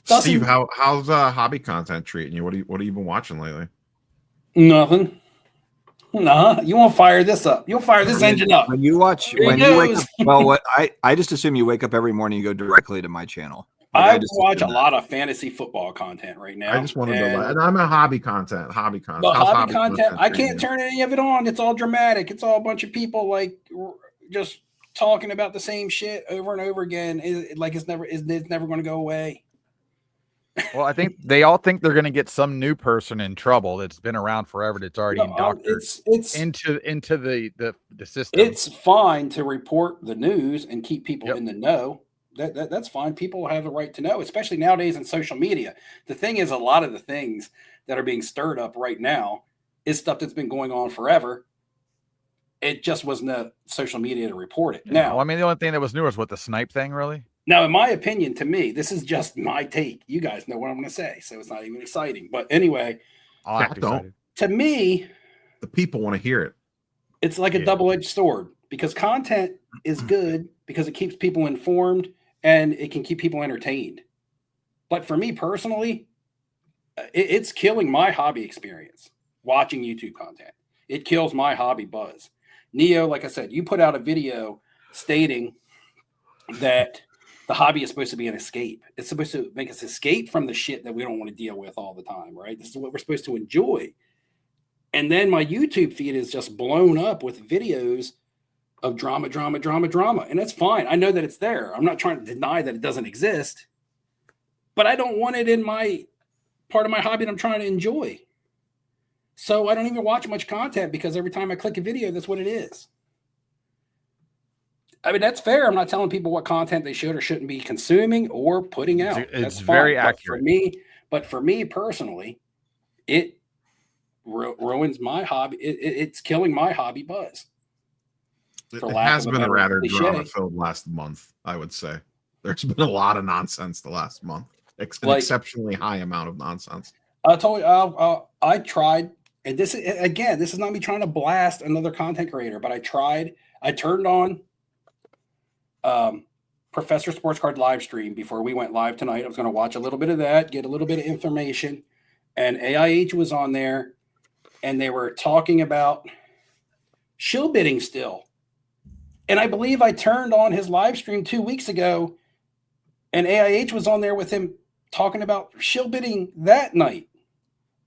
Steve, how's hobby content treating you? What have you been watching lately? Nothing. Nah, you won't fire this up. You'll fire this engine up. When you watch, when you wake up, well, what I just assume you wake up every morning and go directly to my channel. Like, I watch a lot of fantasy football content right now. I just want to know, and I'm a hobby content. The hobby content, I can't turn any of it on. It's all dramatic. It's all a bunch of people like just talking about the same shit over and over again. It's never going to go away. Well, I think they all think they're going to get some new person in trouble that's been around forever. That's already indoctored into the system. It's fine to report the news and keep people in the know. That's fine. People have the right to know, especially nowadays in social media. The thing is, a lot of the things that are being stirred up right now is stuff that's been going on forever. It just wasn't a social media to report it. Yeah, now, well, I mean, the only thing that was new was what the snipe thing, really. Now, in my opinion, to me, this is just my take. You guys know what I'm going to say, so it's not even exciting. But anyway, to me, the people want to hear it. It's like a double-edged sword because content is good because it keeps people informed and it can keep people entertained. But for me personally, it's killing my hobby experience watching YouTube content. It kills my hobby buzz. Neo, like I said, you put out a video stating that the hobby is supposed to be an escape. It's supposed to make us escape from the shit that we don't want to deal with all the time, right? This is what we're supposed to enjoy. And then my YouTube feed is just blown up with videos of drama. And that's fine. I know that it's there. I'm not trying to deny that it doesn't exist, but I don't want it in my part of my hobby that I'm trying to enjoy. So I don't even watch much content because every time I click a video, that's what it is. I mean, that's fair. I'm not telling people what content they should or shouldn't be consuming or putting out. It's very accurate. But for me personally, it ruins my hobby. It's killing my hobby buzz. It has been a rather drama-filled last month, I would say. There's been a lot of nonsense the last month. An exceptionally high amount of nonsense. I told you, I tried, and this is not me trying to blast another content creator, but I tried. I turned on Professor Sports Card live stream before we went live tonight. I was going to watch a little bit of that, get a little bit of information, and AIH was on there, and they were talking about shill bidding still. And I believe I turned on his live stream 2 weeks ago, and AIH was on there with him talking about shill bidding that night.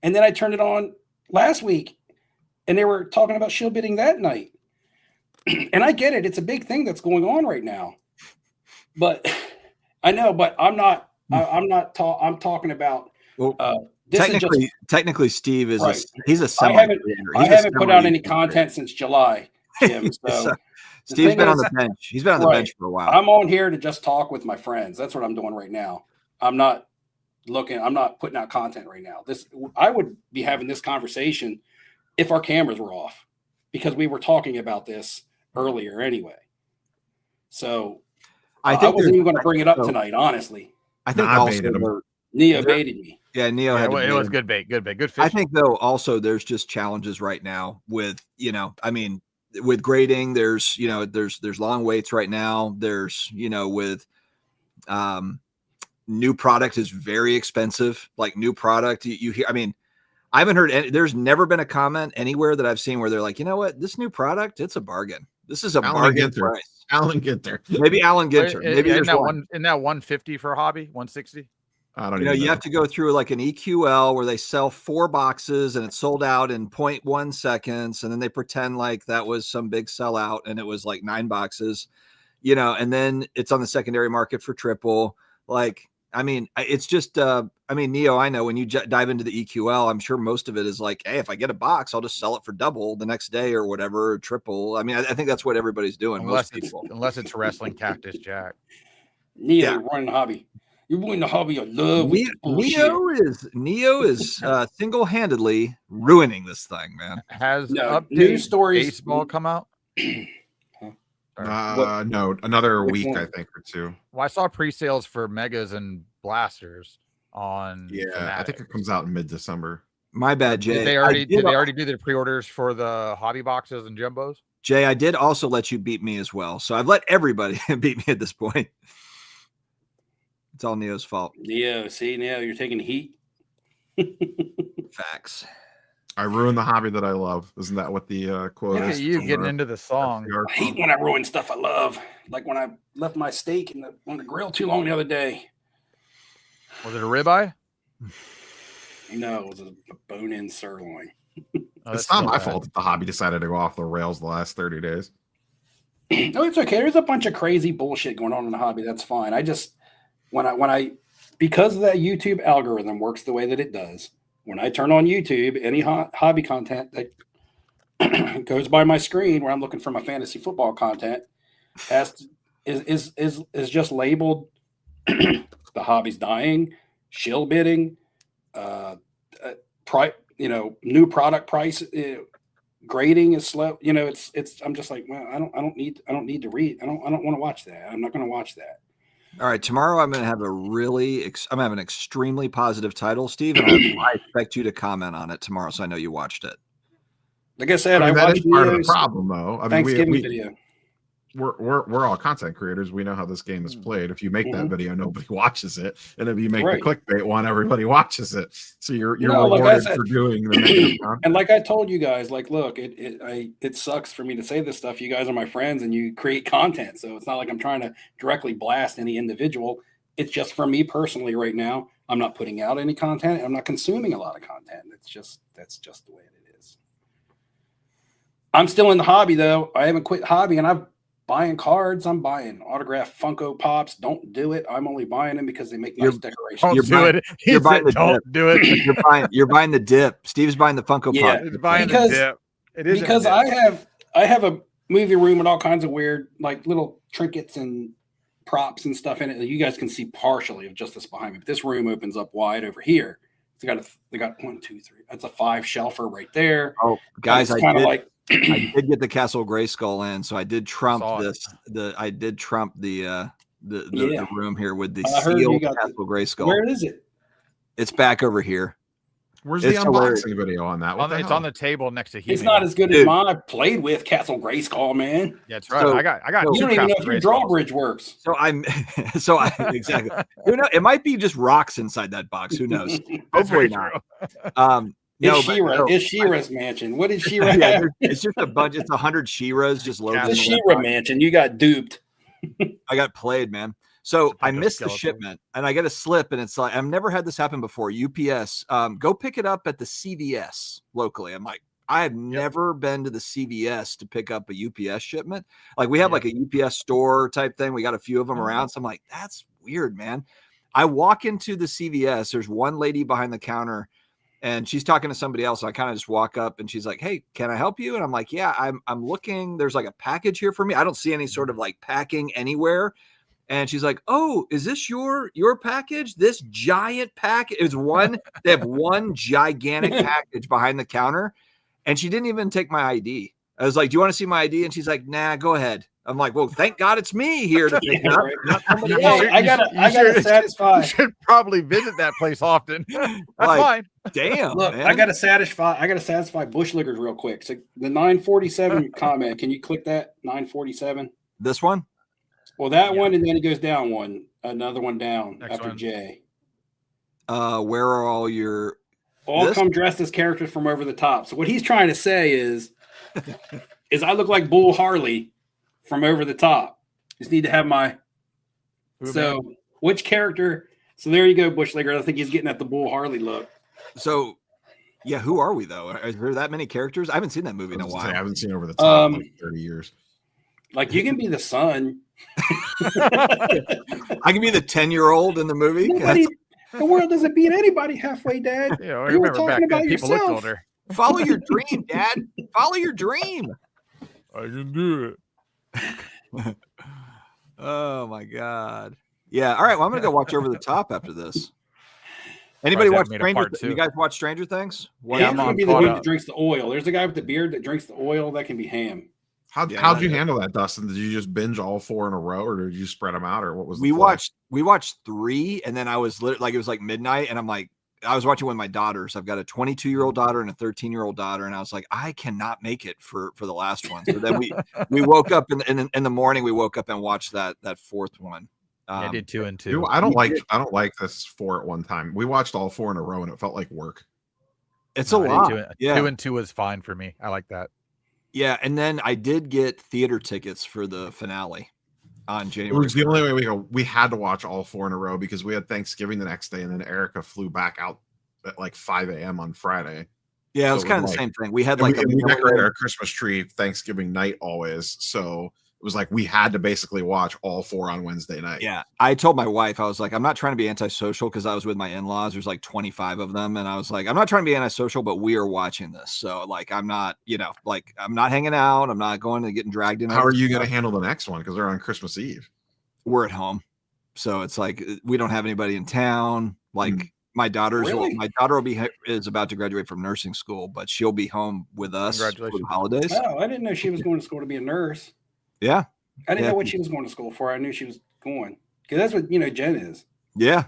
And then I turned it on last week, and they were talking about shill bidding that night. And I get it. It's a big thing that's going on right now. But I know, but I'm talking about technically Steve is right. He's a I haven't put out any content since July, Jim. So Steve's been on the bench. He's been on the bench for a while. I'm on here to just talk with my friends. That's what I'm doing right now. I'm not putting out content right now. I would be having this conversation if our cameras were off because we were talking about this earlier anyway. So I wasn't even going to bring it up tonight, honestly. I think Neo baited me. Yeah, Neo had it was good bait, good fish. I think though also there's just challenges right now with, with grading, there's long waits right now. There's, with new product is very expensive. Like new product, you hear, I haven't heard there's never been a comment anywhere that I've seen where they're like, you know what, this new product, it's a bargain. This is a bargain price. Alan Ginter. Maybe Alan Ginter. Maybe there's in that 150 for hobby, 160. I don't know. You have to go through like an EQL where they sell 4 boxes and it's sold out in 0.1 seconds. And then they pretend like that was some big sellout and it was like 9 boxes, and then it's on the secondary market for triple. It's just, Neo, I know when you dive into the EQL, I'm sure most of it is like, hey, if I get a box, I'll just sell it for double the next day or whatever, or triple. I think that's what everybody's doing. Unless it's Wrestling Cactus Jack. Neo running hobby. You're ruining the hobby of love with the bullshit. Neo is single-handedly ruining this thing, man. Has No, update news stories. baseball come out? No, another Which week, one? I think, or two. Well, I saw pre-sales for Megas and Blasters on. Yeah, I think Fanatics. it comes out in mid-December. My bad, Jay. Did they already do their pre-orders for the hobby boxes and jumbos? Jay, I did also let you beat me as well. So I've let everybody beat me at this point. It's all Neo's fault. Neo, see, Neo, you're taking heat. Facts. I ruined the hobby that I love. Isn't that what the quote Look is? at you getting into the song. I hate when I ruin stuff I love. Like when I left my steak on the grill too long the other day. Was it a ribeye? No, it was a bone-in sirloin. Oh, It's not my fault that the hobby decided to go off the rails the last 30 days. No, it's okay. There's a bunch of crazy bullshit going on in the hobby. That's fine. I just when I because of that YouTube algorithm works the way that it does. When I turn on YouTube, any hobby content that goes by my screen where I'm looking for my fantasy football content is just labeled the hobby's dying, shill bidding, new product price, grading is slow. It's. I'm just like, well, I don't need to read. I don't want to watch that. I'm not going to watch that. All right, tomorrow I'm going to have I'm having an extremely positive title, Steve, and I expect you to comment on it tomorrow, so I know you watched it. Like I said, I watched part of the problem, though. I mean, Thanksgiving video. We're all content creators. We know how this game is played. If you make that video, nobody watches it, and if you make the clickbait one, everybody watches it. So you're rewarded for doing the negative content. And like I told you guys, like, look, it sucks for me to say this stuff. You guys are my friends, and you create content, so it's not like I'm trying to directly blast any individual. It's just for me personally right now. I'm not putting out any content. I'm not consuming a lot of content. That's just the way it is. I'm still in the hobby though. I haven't quit hobby, and I'm buying cards. I'm buying autographed Funko Pops. Don't do it. I'm only buying them because they make nice decorations. You're buying the dip. Steve's buying the Funko Pop. He's buying the dip. It is because I have a movie room with all kinds of weird, like little trinkets and props and stuff in it that you guys can see partially of just this behind me. But this room opens up wide over here. They got 1, 2, 3. That's a 5 shelfer right there. Oh, guys, I did get the Castle Grayskull in, so I did trump I did trump the room here with the sealed Castle Grayskull. Where is it? It's back over here. Where's the unboxing video on that? It's on the table next to He-Man. It's not as good as mine. I played with Castle Grayskull, man. Yeah, that's right. So, I got. You don't even know if your drawbridge works. Exactly. It might be just rocks inside that box. Who knows? Hopefully not. It's She-Ra's mansion. What is She-Ra have? It's just a bunch. It's 100 She-Ras just loaded. It's a She-Ra mansion. You got duped. I got played, man. So I missed the shipment, and I get a slip, and it's like I've never had this happen before. UPS, go pick it up at the CVS locally. I'm like, I have never been to the CVS to pick up a UPS shipment. Like we have like a UPS store type thing. We got a few of them around. So I'm like, that's weird, man. I walk into the CVS. There's one lady behind the counter, and she's talking to somebody else. So I kind of just walk up, and she's like, "Hey, can I help you?" And I'm like, "Yeah, I'm looking. There's like a package here for me. I don't see any sort of like packing anywhere." And she's like, "Oh, is this your package? This giant package?" It's one. They have one gigantic package behind the counter, and she didn't even take my ID. I was like, "Do you want to see my ID?" And she's like, "Nah, go ahead." I'm like, "Well, thank God it's me here to pick it up." Not somebody else. I gotta satisfy. You should probably visit that place often. That's fine. Damn. Look, man. I gotta satisfy bushlickers real quick. So the 947 comment. Can you click that 947? This one. Well, that one, and then it goes down one, another one down Next after one. J. Where are all your? All come dressed as characters from over the top. So what he's trying to say is I look like Bull Harley from over the top. Just need to have my. Which character? So there you go, Bushlicker. I think he's getting at the Bull Harley look. So, yeah, who are we though? Are there that many characters? I haven't seen that movie in a while. I haven't seen Over the Top in like 30 years. Like you can be the son. I can be the 10-year-old in the movie. The world doesn't beat anybody halfway, Dad. Yeah, you were talking about people yourself. looked older. Follow your dream, Dad. Follow your dream. I can do it. Oh my God. Yeah. All right. Well, I'm gonna go watch Over the Top after this. Anybody watch Stranger? You guys watch Stranger Things? Yeah, I'm gonna be the dude that drinks the oil. There's a guy with the beard that drinks the oil. That can be Ham. How'd you handle that, Dustin? Did you just binge all 4 in a row, or did you spread them out, or what was? We watched 3, and then I was it was like midnight, and I'm like, I was watching with my daughters. I've got a 22-year-old daughter and a 13-year-old daughter, and I was like, I cannot make it for the last one. So then we woke up in the morning. We woke up and watched that 4th one. I did 2 and 2. I don't like this 4 at one time. We watched all 4 in a row, and it felt like work. It's a lot. 2 and 2 was fine for me. I like that. Yeah, and then I did get theater tickets for the finale on January. It was the only way we had to watch all 4 in a row because we had Thanksgiving the next day, and then Erica flew back out at like 5 a.m. on Friday. Yeah, it was kind of the same thing. We had we decorated our Christmas tree Thanksgiving night always, so it was like we had to basically watch all 4 on Wednesday night. Yeah. I told my wife, I was like, I'm not trying to be antisocial because I was with my in-laws. There's like 25 of them. And I was like, I'm not trying to be antisocial, but we are watching this. So like, I'm not, I'm not hanging out. I'm not going to getting dragged in. How are you going to handle the next one? Because they're on Christmas Eve. We're at home. So it's like, we don't have anybody in town. Like my daughter is about to graduate from nursing school, but she'll be home with us for the holidays. Oh, I didn't know she was going to school to be a nurse. Yeah. I didn't know what she was going to school for. I knew she was going because that's what, Jen is. Yeah.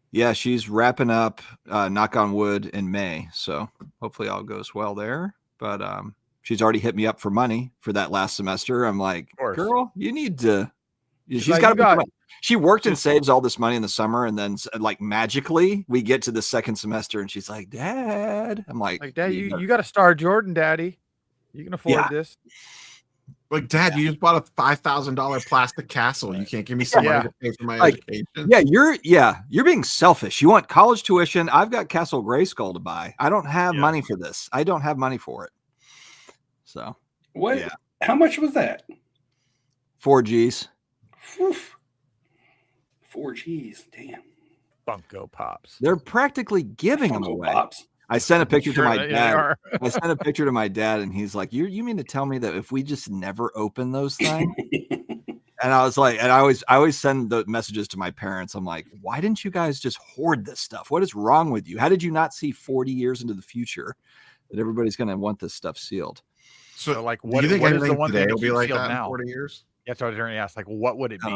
Yeah. She's wrapping up, knock on wood, in May. So hopefully all goes well there. But she's already hit me up for money for that last semester. I'm like, girl, you need to, she worked and saves all this money in the summer. And then like magically we get to the second semester and she's like, Dad, I'm like Dad, you got to star Jordan, Daddy. You can afford this. Like, Dad, you just bought a $5,000 plastic castle. You can't give me some money to pay for my education. Yeah, you're being selfish. You want college tuition. I've got Castle Grayskull to buy. I don't have money for this. I don't have money for it. So what? Yeah. How much was that? 4 G's. Oof. 4 G's. Damn. Funko Pops. They're practically giving them away. Pops. I sent a picture to my dad. I sent a picture to my dad, and he's like, "You mean to tell me that if we just never open those things?" And I was like, and I always send the messages to my parents. I'm like, "Why didn't you guys just hoard this stuff? What is wrong with you? How did you not see 40 years into the future that everybody's going to want this stuff sealed?" So like, what is the one thing will be like that in 40 years? Yeah, so I was going to ask, like, what would it be?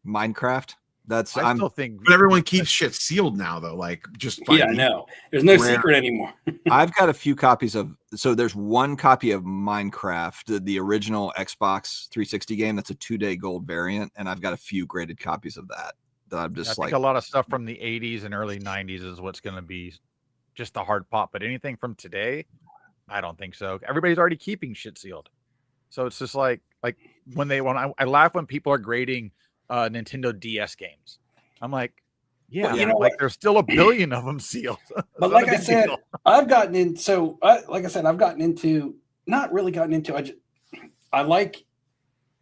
Minecraft. I still think, but everyone keeps shit sealed now, though. Like, just no, there's no secret anymore. I've got a few copies of. So there's one copy of Minecraft, the original Xbox 360 game. That's a 2-day gold variant, and I've got a few graded copies of that. That I'm just I think a lot of stuff from the 80s and early 90s is what's going to be just the hard pop. But anything from today, I don't think so. Everybody's already keeping shit sealed, so it's just like when I laugh when people are grading Nintendo DS games. I'm like, there's still 1 billion of them sealed. But like I said, I've gotten into not really gotten into. I like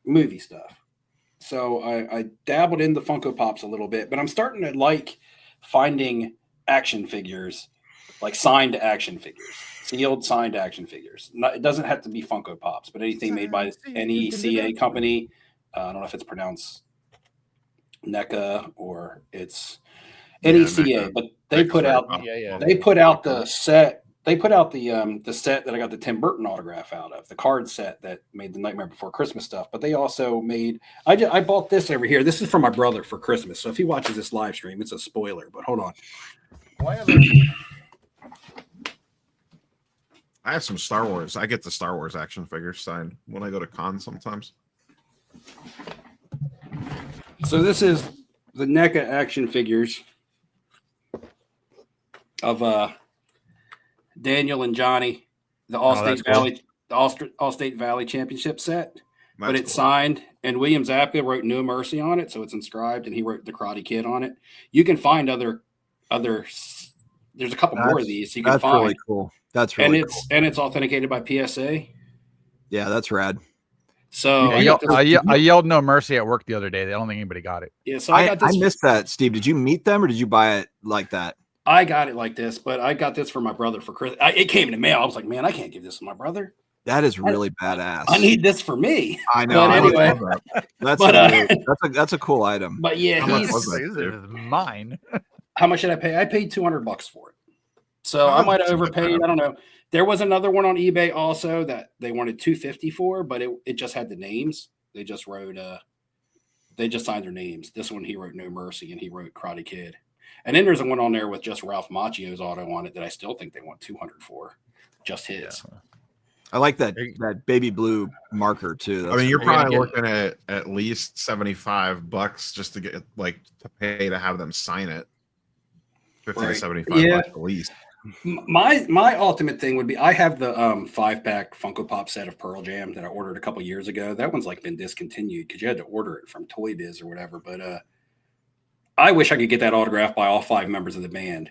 movie stuff, so I dabbled in the Funko Pops a little bit. But I'm starting to like finding action figures, like signed action figures, sealed signed action figures. It doesn't have to be Funko Pops, but anything made by NECA company. I don't know if it's pronounced NECA or it's NECA, but they put out the set. They put out the set that I got the Tim Burton autograph out of, the card set that made the Nightmare Before Christmas stuff. But they also made. I bought this over here. This is for my brother for Christmas. So if he watches this live stream, it's a spoiler. But hold on. I have some Star Wars. I get the Star Wars action figures signed when I go to cons sometimes. So this is the NECA action figures of Daniel and Johnny, the All-State Valley Championship set. But it's signed, and William Zabka wrote No Mercy on it, so it's inscribed, and he wrote The Karate Kid on it. You can find other. There's a couple more of these you can find. Really cool. That's really cool. And it's authenticated by PSA. Yeah, that's rad. So I yelled No Mercy at work the other day. I don't think anybody got it. Yeah, so I missed that. Steve, did you meet them or did you buy it like that? I got it like this, but I got this for my brother for Christmas. It came in the mail. I was like, man, I can't give this to my brother. That is really badass. I need this for me. I know. But anyway, that's a cool item. but yeah, How much he's was that? This is mine. how much did I pay? I paid $200 for it. So I might have overpaid. I don't know. There was another one on eBay also that they wanted $250 for, but it just had the names. They just wrote they just signed their names. This one he wrote No Mercy and he wrote Karate Kid. And then there's one on there with just Ralph Macchio's auto on it that I still think they want $200 for. Just his. Yeah. I like that baby blue marker too. I mean, you're probably looking at least $75 just to get to pay to have them sign it. 50 to 75 bucks at least. My ultimate thing would be I have the 5-pack Funko Pop set of Pearl Jam that I ordered a couple years ago. That one's been discontinued because you had to order it from Toy Biz or whatever. But I wish I could get that autographed by all 5 members of the band.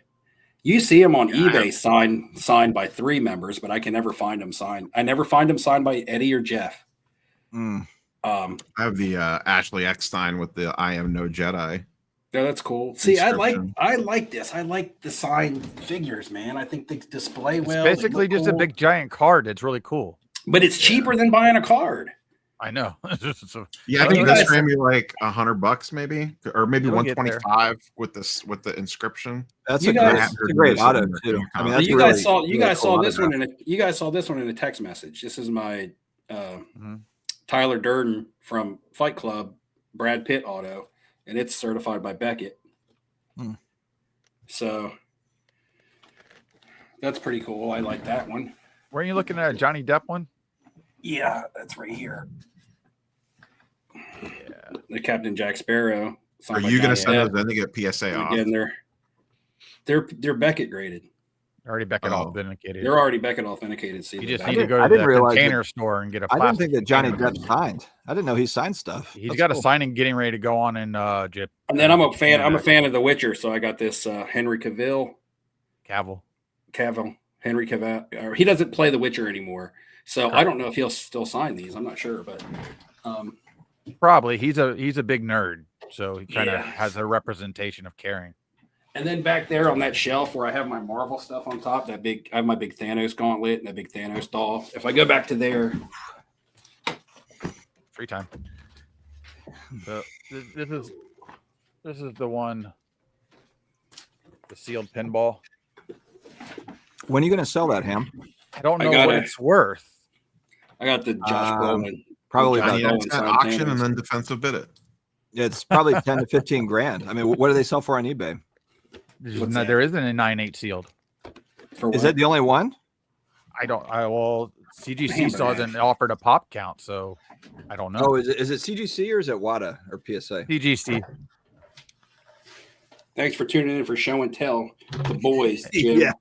You see them on eBay signed by 3 members, but I can never find them signed. I never find them signed by Eddie or Jeff. I have the Ashley Eckstein with the I Am No Jedi. Yeah, that's cool. See, I like this. I like the signed figures, man. I think they display well. It's basically just a big giant card. It's really cool. But it's cheaper than buying a card. I know. Yeah, I think this ran me $100 maybe, or maybe 125 with the inscription. That's a great auto too. I mean, you guys saw this one in a text message. This is my Tyler Durden from Fight Club Brad Pitt auto, and it's certified by Beckett. So that's pretty cool. I like that one. Were you looking at a Johnny Depp one? Yeah, that's right here. Yeah, the Captain Jack Sparrow. Are you going to send those in to get PSA off? Again, they're Beckett graded. Already Beckett authenticated. They're already Beckett authenticated. You just need to go to the container store and get a plastic. I didn't think that Johnny Depp signed. I didn't know he signed stuff. He's got a signing getting ready to go on in Jip. And then I'm a fan of The Witcher, so I got this Henry Cavill. Henry Cavill. He doesn't play The Witcher anymore, so I don't know if he'll still sign these. I'm not sure, but probably he's a big nerd, so he kind of has a representation of caring. And then back there on that shelf where I have my Marvel stuff on top, I have my big Thanos gauntlet and that big Thanos doll. If I go back to there, free time. So this is the one, the sealed pinball. When are you going to sell that, Ham? I don't know what it's worth. I got the Josh Brolin. Probably about auction and then defensive bid it. It's probably 10 to 15 grand. I mean, what do they sell for on eBay? There isn't a 9.8 sealed. Is that the only one? CGC still hasn't offered a pop count, so I don't know. Oh, is it CGC or is it WADA or PSA? CGC. Thanks for tuning in for Show and Tell, the boys. Jim. Yeah.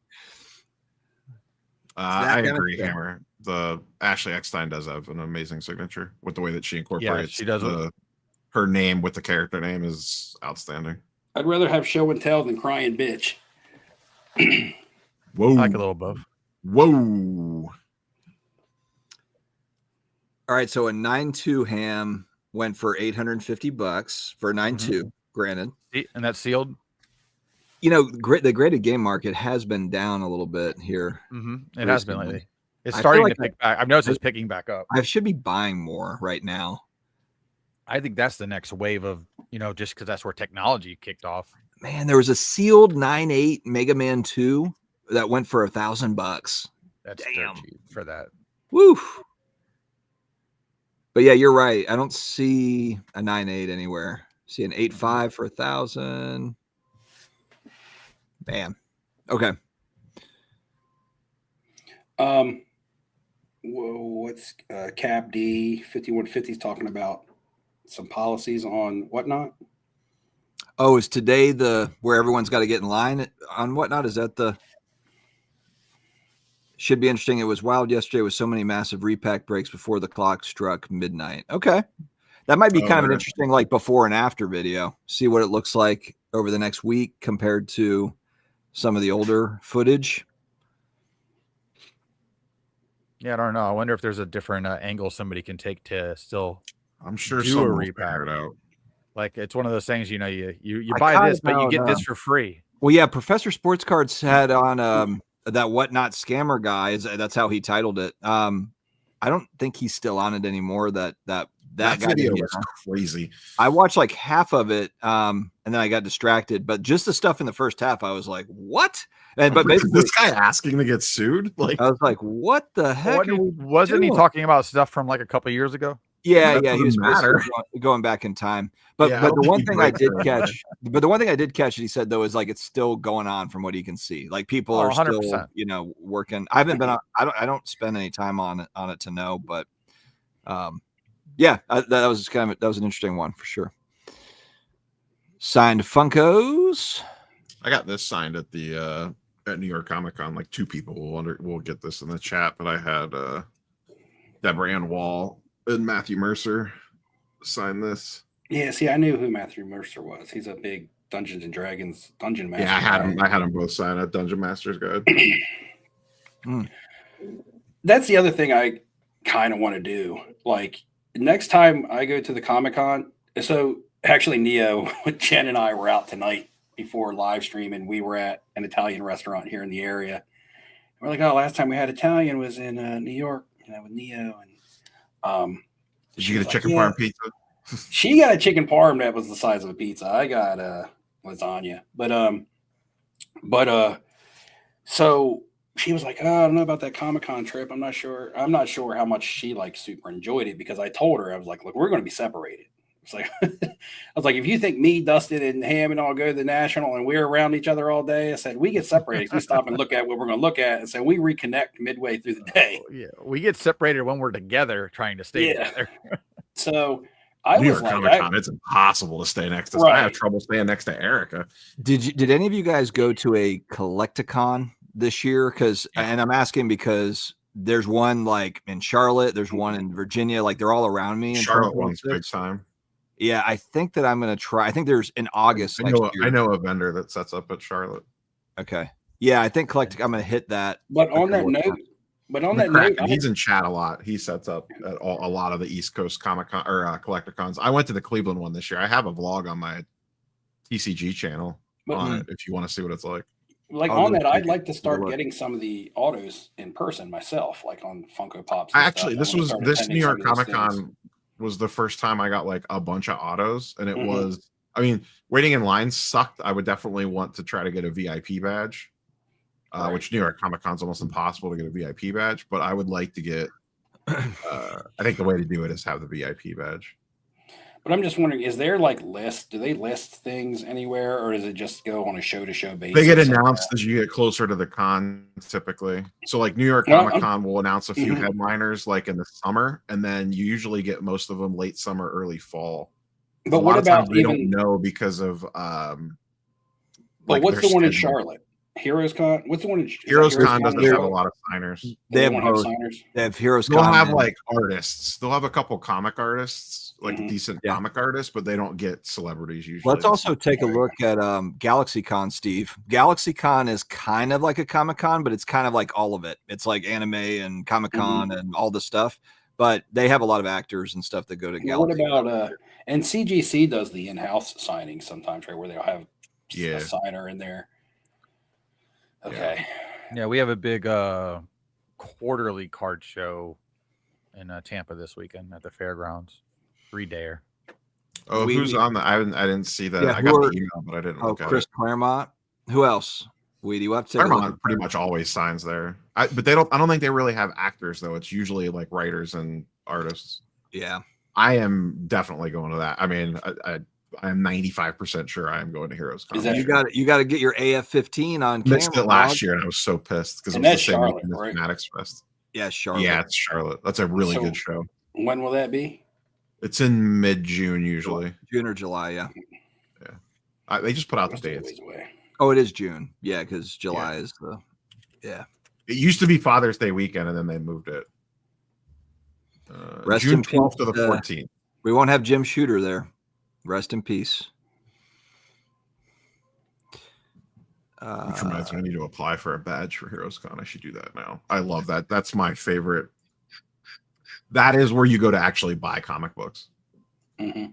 I agree, Hammer. The Ashley Eckstein does have an amazing signature with the way that she incorporates. She does. Her name with the character name is outstanding. I'd rather have Show and Tell than Crying Bitch. Whoa. I like a little both. Whoa. All right, so a 9.2 Ham went for $850 for a 9.2, granted. And that's sealed? You know, the graded game market has been down a little bit here. It has been lately. It's starting to pick back. I've noticed it's picking back up. I should be buying more right now. I think that's the next wave of, just because that's where technology kicked off. Man, there was a sealed 9.8 Mega Man 2 that went for $1,000. That's damn cheap for that. Woo. But yeah, you're right. I don't see a 9.8 anywhere. See an 8.5 for $1,000. Bam. Okay. What's Cap D 5150's talking about? Some policies on Whatnot. Oh, is today where everyone's got to get in line on Whatnot? Is that should be interesting. It was wild yesterday with so many massive repack breaks before the clock struck midnight. Okay. That might be kind of an interesting before and after video. See what it looks like over the next week compared to some of the older footage. Yeah, I don't know. I wonder if there's a different angle somebody can take to still. I'm sure do a repack. Out. It's one of those things. You buy this, but you get this for free. Well, yeah, Professor Sports Cards had on that Whatnot scammer guy. That's how he titled it. I don't think he's still on it anymore. That guy video was crazy. I watched like half of it, and then I got distracted. But just the stuff in the first half, I was like, "What?" And but basically, this guy asking to get sued. Like, I was like, "What the heck?" Wasn't he talking about stuff from like a couple years ago? Yeah, he was going back in time. But the one thing I did catch, he said though is like it's still going on from what he can see. Like people are 100%. Still, working. I haven't been. I don't spend any time on it to know, but that was that was an interesting one for sure. Signed Funkos. I got this signed at the at New York Comic Con. Like 2 people will get this in the chat, but I had Deborah Ann Wall and Matthew Mercer sign this. Yeah, see, I knew who Matthew Mercer was. He's a big Dungeons and Dragons dungeon master. Yeah, I had them both sign at Dungeon Master's Guide. That's the other thing I kind of want to do. Like next time I go to the Comic Con, so actually Neo, Jen and I were out tonight before live stream, and we were at an Italian restaurant here in the area. And we're like, oh, last time we had Italian was in New York, with Neo. And did you get a chicken parm pizza? She got a chicken parm that was the size of a pizza. I got lasagna, but so she was like, oh, I don't know about that Comic-Con trip. I'm not sure how much she like super enjoyed it, because I told her, I was like, look, we're going to be separated. It's like, I was like, if you think me, Dustin, and Ham and all go to the National and we're around each other all day, I said, we get separated. We stop and look at what we're going to look at, and so we reconnect midway through the day. Yeah, we get separated when we're together trying to stay together. So I New was York like, Comic Con, it's impossible to stay next to. Right. I have trouble staying next to Erica. Did any of you guys go to a Collecticon this year? And I'm asking because there's one like in Charlotte, there's one in Virginia, like they're all around me. Charlotte one's big time. Yeah, I think that I'm gonna try. I think there's in August. I know a vendor that sets up at Charlotte. Okay. Yeah, I think I'm gonna hit that. But on that note, he's in chat a lot. He sets up at a lot of the East Coast Comic Con or Collecticons. I went to the Cleveland one this year. I have a vlog on my TCG channel on it if you want to see what it's like. Like on that, I'd like to start getting some of the autos in person myself, like on Funko Pops. Actually, this New York Comic Con was the first time I got like a bunch of autos, and it was, I mean, waiting in line sucked. I would definitely want to try to get a VIP badge, which New York Comic Con is almost impossible to get a VIP badge, but I would like to get, I think the way to do it is have the VIP badge. But I'm just wondering, is there like do they list things anywhere, or does it just go on a show-to-show basis? They get announced as you get closer to the con, typically. So like New York Comic Con will announce a few headliners like in the summer, and then you usually get most of them late summer, early fall. But what about we don't know because of but what's the one in Charlotte? Heroes Con? What's the one in Heroes Con doesn't have a lot of signers. They have signers. They have Heroes Con. They'll have like artists. They'll have a couple comic artists, like decent comic artists, but they don't get celebrities usually. Let's also take a look at Galaxy Con, Steve. Galaxy Con is kind of like a Comic Con, but it's kind of like all of it. It's like anime and Comic Con and all the stuff, but they have a lot of actors and stuff that go to Galaxy. What about and CGC does the in-house signings sometimes, right, where they'll have a signer in there. Okay. Yeah, we have a big quarterly card show in Tampa this weekend at the fairgrounds. 3-dayer. Oh, who's on the? I didn't see that. Yeah, I got the email, but I didn't look at Chris Claremont. Who else? You have to Claremont pretty much always signs there. But they don't. I don't think they really have actors though. It's usually like writers and artists. Yeah, I am definitely going to that. I mean, I'm 95% sure I am going to Heroes Con. You got to get your AF-15 on. Missed it last year, and I was so pissed because it was the same Charlotte, right? Fanatics Fest. Yeah, Charlotte. Yeah, it's Charlotte. That's a really good show. When will that be? It's in mid-June usually. June or July, yeah. Yeah. They just put out the dates. Oh, it is June. Yeah, because July is the. Yeah. It used to be Father's Day weekend, and then they moved it. June 12th to the 14th. We won't have Jim Shooter there. Rest in peace. Which reminds me, I need to apply for a badge for Heroes Con. I should do that now. I love that. That's my favorite. That is where you go to actually buy comic books. Yeah,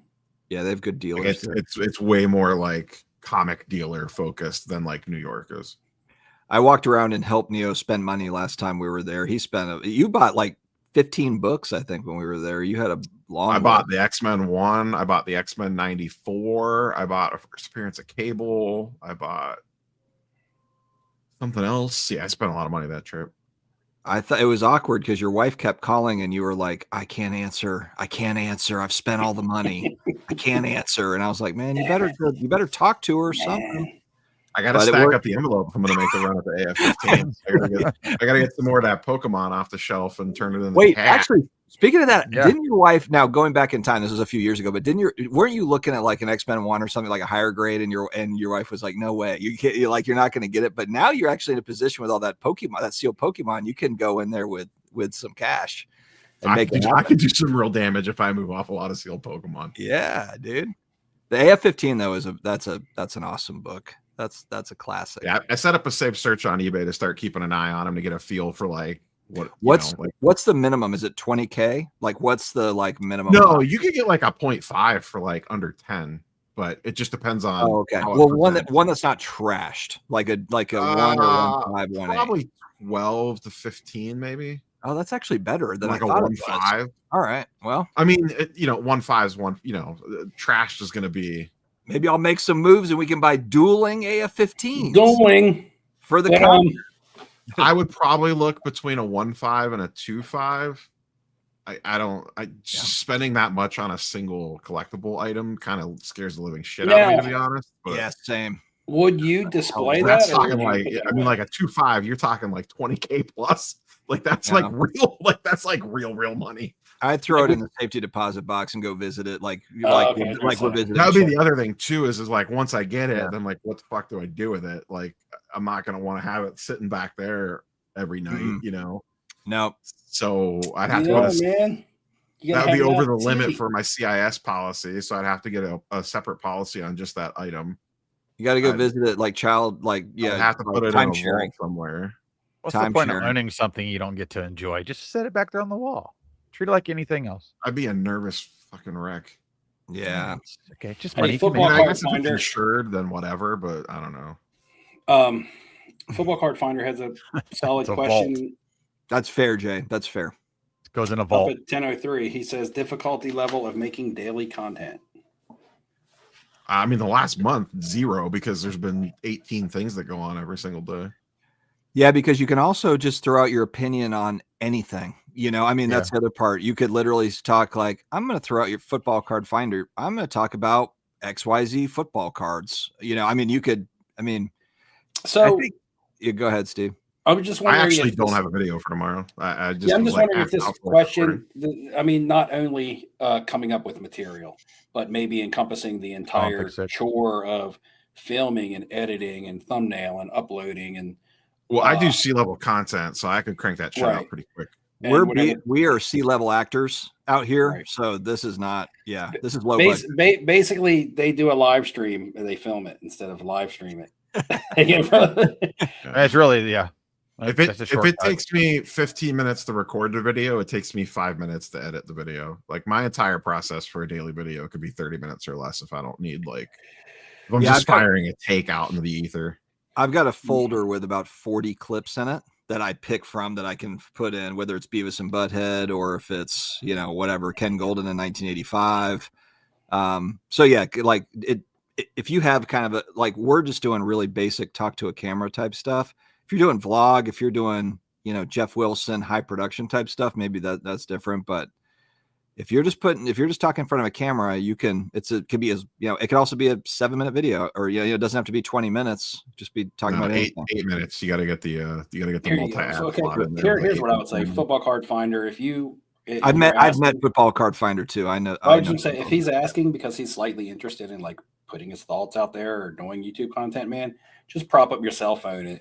they have good dealers. Like it's way more like comic dealer focused than like New York is. I walked around and helped Neo spend money last time we were there. You bought like 15 books, I think, when we were there. You had a long. I bought the X-Men 1. I bought the X-Men 94. I bought a first appearance of Cable. I bought something else. Yeah, I spent a lot of money that trip. I thought it was awkward because your wife kept calling and you were like, I can't answer. I've spent all the money. I can't answer. And I was like, man, you better talk to her or something. I got to stack up the envelope if I'm going to make a run at the AF-15. I got to get some more of that Pokemon off the shelf and turn it into Wait, actually, speaking of that, didn't your wife, now going back in time, this was a few years ago, but weren't you looking at like an X-Men 1 or something like a higher grade, and your wife was like, no way, you're not going to get it. But now you're actually in a position with all that Pokemon, that sealed Pokemon, you can go in there with some cash. And I could do some real damage if I move off a lot of sealed Pokemon. Yeah, dude. The AF-15 though that's an awesome book. That's a classic. Yeah, I set up a safe search on eBay to start keeping an eye on them to get a feel for like what's the minimum? Is it 20K? Like what's the like minimum? No, you could get like a 0.5 for like under 10, but it just depends on. Oh, okay. Well, one that's not trashed, like a 1 or 1.5, 1.8. Probably 12 to 15, maybe. Oh, that's actually better than like I thought. 1.5. All right. Well, I mean, 1.5 is one. Trashed is going to be. Maybe I'll make some moves and we can buy dueling AF-15s. Dueling for the I would probably look between a 1.5 and a 2.5. Spending that much on a single collectible item kind of scares the living shit out of me, to be honest. But yeah, same. Would you display that? That's talking like, like a 2.5, you're talking like 20K plus. Like that's like real, real money. I'd throw it in the safety deposit box and go visit it. We're visiting. That would be the other thing too, is like once I get it, then like what the fuck do I do with it? Like I'm not gonna want to have it sitting back there every night, No. So I'd have to go to, man. That would be over the limit for my CIS policy. So I'd have to get a separate policy on just that item. You got to go visit it I'd have to put it in a vault somewhere. What's the point of owning something you don't get to enjoy? Just set it back there on the wall. Treat it like anything else. I'd be a nervous fucking wreck. Yeah. Okay. Just money. I guess if it's insured, then whatever, but I don't know. Football Card Finder has a solid question. Vault. That's fair, Jay. That's fair. It goes in a vault. Up at 10:03, he says difficulty level of making daily content. I mean, the last month, 0, because there's been 18 things that go on every single day. Yeah, because you can also just throw out your opinion on anything. That's the other part. You could literally talk like, I'm going to throw out your Football Card Finder. I'm going to talk about XYZ football cards. So go ahead, Steve. I was just wondering. I actually don't have a video for tomorrow. I'm just wondering if this question, not only coming up with material, but maybe encompassing the entire chore of filming and editing and thumbnail and uploading and. Well, I do C-level content, so I can crank that shit out pretty quick. We are C-level actors out here, so this is not. Yeah, this is low budget. Basically, they do a live stream and they film it instead of live stream it. It's really If it takes me 15 minutes to record the video, it takes me 5 minutes to edit the video. Like my entire process for a daily video could be 30 minutes or less if I don't need if I'm just firing a take out into the ether. I've got a folder with about 40 clips in it that I pick from that I can put in, whether it's Beavis and Butthead or if it's, whatever, Ken Golden in 1985. So yeah, if you have kind of we're just doing really basic talk to a camera type stuff. If you're doing vlog, if you're doing, Jeff Wilson, high production type stuff, maybe that's different. But if you're just talking in front of a camera, it could be it could also be a 7-minute video, or it doesn't have to be 20 minutes. Just be talking about 8 minutes. You got to get the multi-app. So, here's what I would say: Football Card Finder. I've met Football Card Finder too. I know. I was going to say if he's asking because he's slightly interested in putting his thoughts out there or doing YouTube content, man, just prop up your cell phone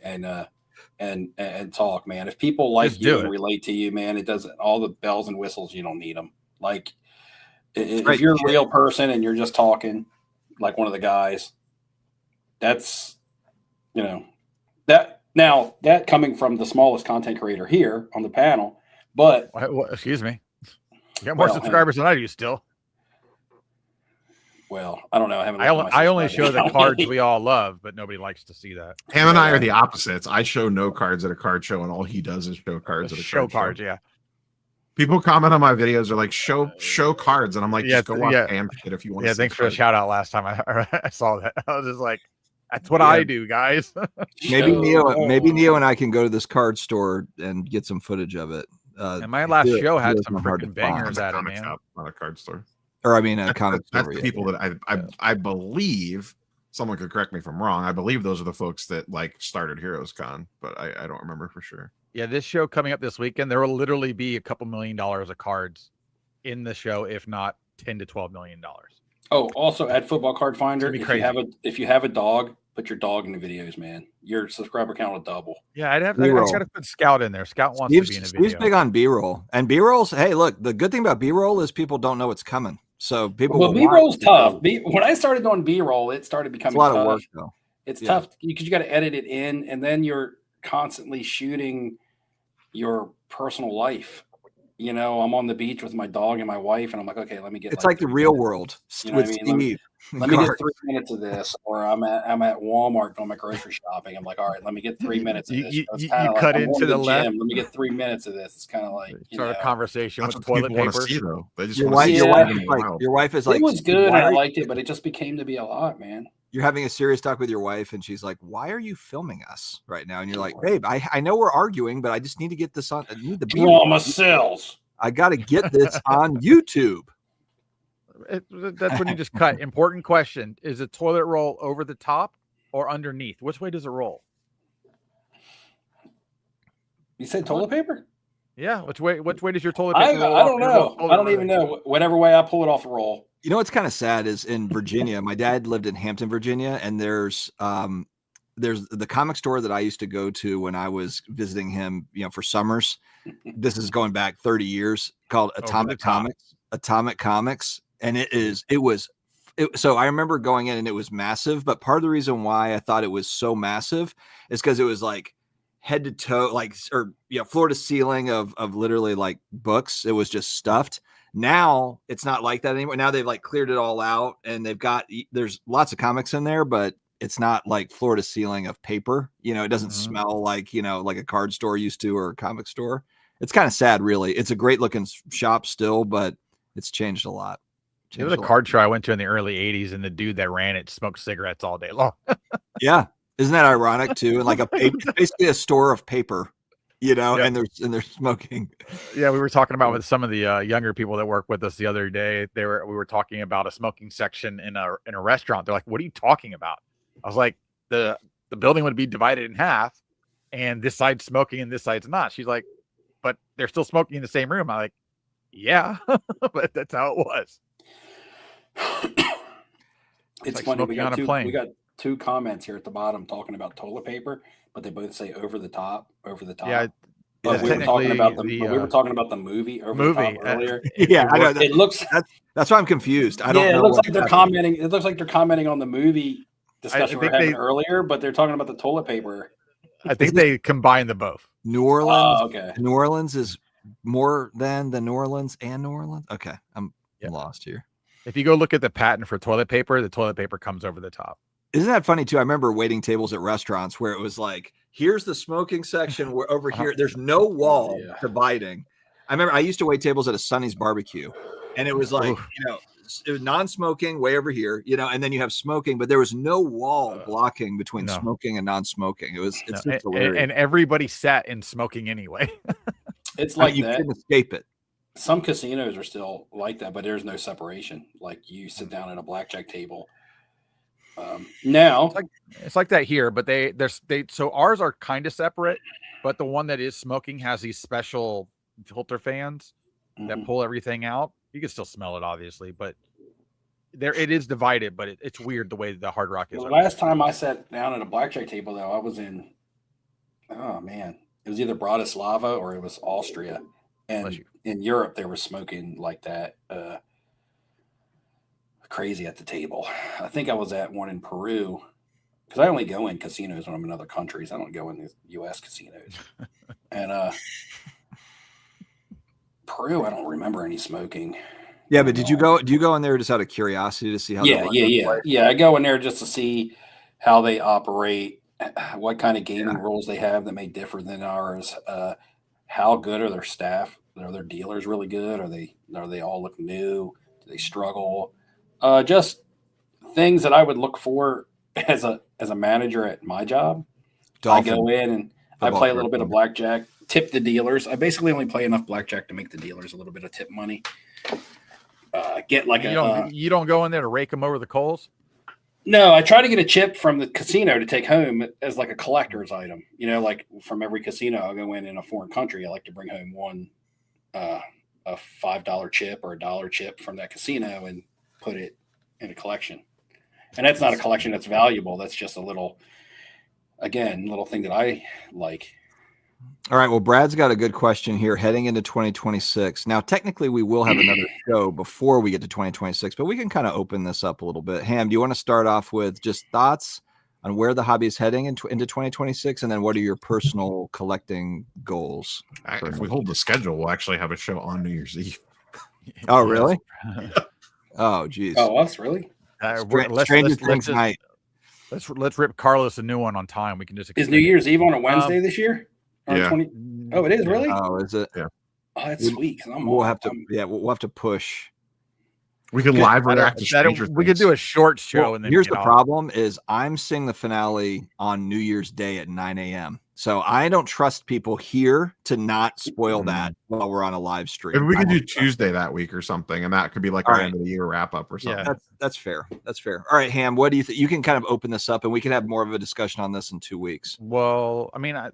and talk, man. If people like you and relate to you, man, it doesn't. All the bells and whistles, you don't need them. If you're a real person and you're just talking like one of the guys, that's that coming from the smallest content creator here on the panel. But excuse me, you got more subscribers than I do still. Well, I don't know. I only show the cards we all love, but nobody likes to see that. Ham and I are the opposites. I show no cards at a card show, and all he does is show cards at a show card cards. Show. Yeah. People comment on my videos are like show cards, and I'm like, just go watch damn shit if you want to. Yeah, see thanks for the cards. shout out last time I saw that. I was just like, that's what I do, guys. Maybe Neo and I can go to this card store and get some footage of it. And my last show had some freaking bangers at it, man. Shop, not a card store. Or I mean a comic store. That's the people that I believe. Someone could correct me if I'm wrong. I believe those are the folks that like started Heroes Con, but I don't remember for sure. Yeah, this show coming up this weekend, there will literally be a couple $1 million of cards in the show, if not $10 to $12 million. Oh, also at Football Card Finder, if you have a dog, put your dog in the videos, man. Your subscriber count will double. Yeah, I just got to put Scout in there. Scout wants to be in a video. He's big on B-roll, and B-rolls. Hey, look, the good thing about B-roll is people don't know what's coming, so people. Well, B-roll's tough. When I started doing B-roll, it started becoming a lot tough. of work, though. It's tough because you got to edit it in, and then you're constantly shooting your personal life. You know, I'm on the beach with my dog and my wife, and I'm like, okay, let me get. It's like the real world with Steve. Let me get 3 minutes of this, or I'm at Walmart doing my grocery shopping. I'm like, all right, let me get 3 minutes of this. You cut into the left. Let me get 3 minutes of this. It's kind of like start a conversation with toilet paper. See, though. They just your wife is like, it was good, and I liked it, but it just became to be a lot, man. You're having a serious talk with your wife, and she's like, "Why are you filming us right now?" And you're like, "Babe, I know we're arguing, but I just need to get this on. I need the drama sells. I got to get this on YouTube." That's when you just cut. Important question: is a toilet roll over the top or underneath? Which way does it roll? You said toilet paper? Yeah. Which way does your toilet paper roll? I don't know. I don't even know. Whatever way I pull it off the roll. You know what's kind of sad is in Virginia. My dad lived in Hampton, Virginia, and there's the comic store that I used to go to when I was visiting him, for summers. This is going back 30 years, called Atomic Comics. And so I remember going in and it was massive, but part of the reason why I thought it was so massive is because it was like head to toe, floor to ceiling of literally like books. It was just stuffed. Now it's not like that anymore. Now they've like cleared it all out, and there's lots of comics in there, but it's not like floor to ceiling of paper. It doesn't smell like, like a card store used to, or a comic store. It's kind of sad, really. It's a great looking shop still, but it's changed a lot. It was a card show I went to in the early 80s, and the dude that ran it smoked cigarettes all day long. Yeah. Isn't that ironic too? And like basically a store of paper, and they're smoking. Yeah, we were talking about with some of the younger people that work with us the other day. We were talking about a smoking section in a restaurant. They're like, "What are you talking about?" I was like, "The building would be divided in half, and this side's smoking and this side's not." She's like, "But they're still smoking in the same room." I'm like, "Yeah, but that's how it was." It's funny. We got two comments here at the bottom talking about toilet paper, but they both say over the top. Yeah. But we were talking about the movie the top earlier. Yeah, I know. It looks. That's why I'm confused. I don't know. It looks like they're commenting. It looks like they're commenting on the movie discussion we were having earlier, but they're talking about the toilet paper. I think they combine the both. New Orleans. Okay. New Orleans is more than the New Orleans and New Orleans. Okay, I'm lost here. If you go look at the patent for toilet paper, the toilet paper comes over the top. Isn't that funny too? I remember waiting tables at restaurants where it was like, here's the smoking section. We're over here. There's no wall dividing. I remember I used to wait tables at a Sonny's barbecue, and it was like, it was non-smoking way over here, and then you have smoking, but there was no wall blocking between smoking and non-smoking. It's just hilarious. And everybody sat in smoking anyway. It's like you couldn't escape it. Some casinos are still like that, but there's no separation. Like you sit down at a blackjack table. Now it's like that here, but so ours are kind of separate, but the one that is smoking has these special filter fans that pull everything out. You can still smell it, obviously, but it is divided. But it's weird the way the Hard Rock is. The last time I sat down at a blackjack table, though, I was in. Oh man, it was either Bratislava or it was Austria, and in Europe they were smoking like that. Crazy at the table. I think I was at one in Peru, because I only go in casinos when I'm in other countries. I don't go in the U.S. casinos. And Peru, I don't remember any smoking. Yeah, but do you go in there just out of curiosity to see how? Yeah. I go in there just to see how they operate, what kind of gaming rules they have that may differ than ours. How good are their staff? are their dealers really good? Are they all look new? Do they struggle? Just things that I would look for as a manager at my job. Dolphin. I go in and I play a little bit of blackjack, tip the dealers. I basically only play enough blackjack to make the dealers a little bit of tip money. Get like you don't go in there to rake them over the coals. No, I try to get a chip from the casino to take home as like a collector's item. You know, like from every casino, I'll go in a foreign country. I like to bring home one a $5 chip or $1 chip from that casino and put it in a collection. And that's not a collection that's valuable. That's just a little thing that I like. All right. Well, Brad's got a good question here heading into 2026. Now, technically, we will have another show before we get to 2026, but we can kind of open this up a little bit. Ham, do you want to start off with just thoughts on where the hobby is heading into 2026? And then what are your personal collecting goals? If we hold the schedule, we'll actually have a show on New Year's Eve. Oh, really? Oh, geez. Oh, us? Really? Stranger Things night. Let's rip Carlos a new one on time. We can just is New Year's Eve on a Wednesday this year? Yeah. Oh, it is really. Oh, is it? Yeah. Oh, that's sweet. We'll have to push. We can live react to Stranger Things. We could do a short show. And then here's the problem: is I'm seeing the finale on New Year's Day at 9 a.m. So I don't trust people here to not spoil that while we're on a live stream. Maybe we could do Tuesday that week or something, and that could be like our end of the year wrap up or something. Yeah, that's fair. That's fair. All right, Ham, what do you think? You can kind of open this up, and we can have more of a discussion on this in 2 weeks. Well, I mean, I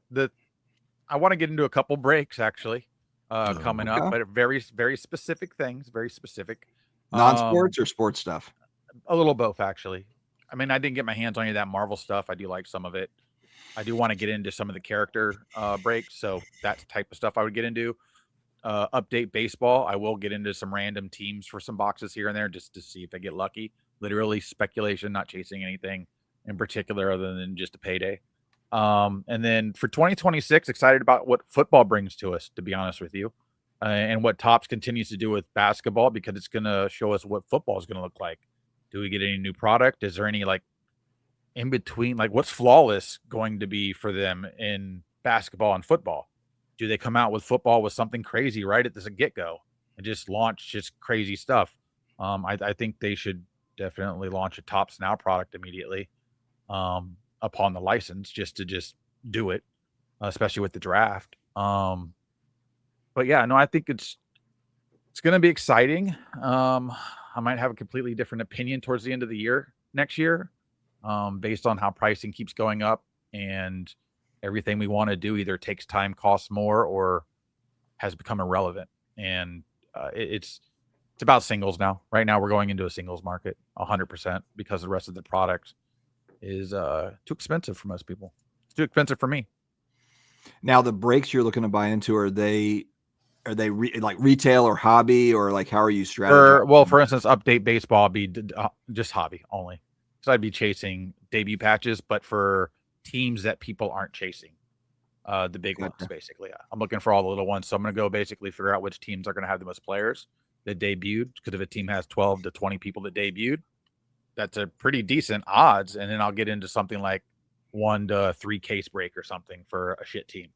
want to get into a couple breaks actually coming up, but very, very specific things, very specific. Non-sports or sports stuff? A little both, actually. I mean, I didn't get my hands on any of that Marvel stuff. I do like some of it. I do want to get into some of the character breaks, so that type of stuff I would get into. Update baseball. I will get into some random teams for some boxes here and there just to see if I get lucky. Literally speculation, not chasing anything in particular other than just a payday. And then for 2026, excited about what football brings to us, to be honest with you, and what Topps continues to do with basketball, because it's going to show us what football is going to look like. Do we get any new product? Is there any like in between, like what's Flawless going to be for them in basketball and football? Do they come out with football with something crazy right at the get-go and just launch just crazy stuff? I think they should definitely launch a Topps Now product immediately. Upon the license, just to do it, especially with the draft. But yeah, no, I think it's going to be exciting. I might have a completely different opinion towards the end of the year next year, based on how pricing keeps going up and everything we want to do either takes time, costs more, or has become irrelevant. And it's about singles now. Right now, we're going into a singles market 100% because the rest of the product is too expensive for most people. It's too expensive for me. Now, the breaks you're looking to buy into, are they like retail or hobby, or like how are you strategizing? Well, for instance, update baseball be just hobby only. So I'd be chasing debut patches, but for teams that people aren't chasing, the big ones basically. I'm looking for all the little ones, so I'm going to go basically figure out which teams are going to have the most players that debuted. Because if a team has 12 to 20 people that debuted, that's a pretty decent odds. And then I'll get into something like 1 to 3 case break or something for a shit team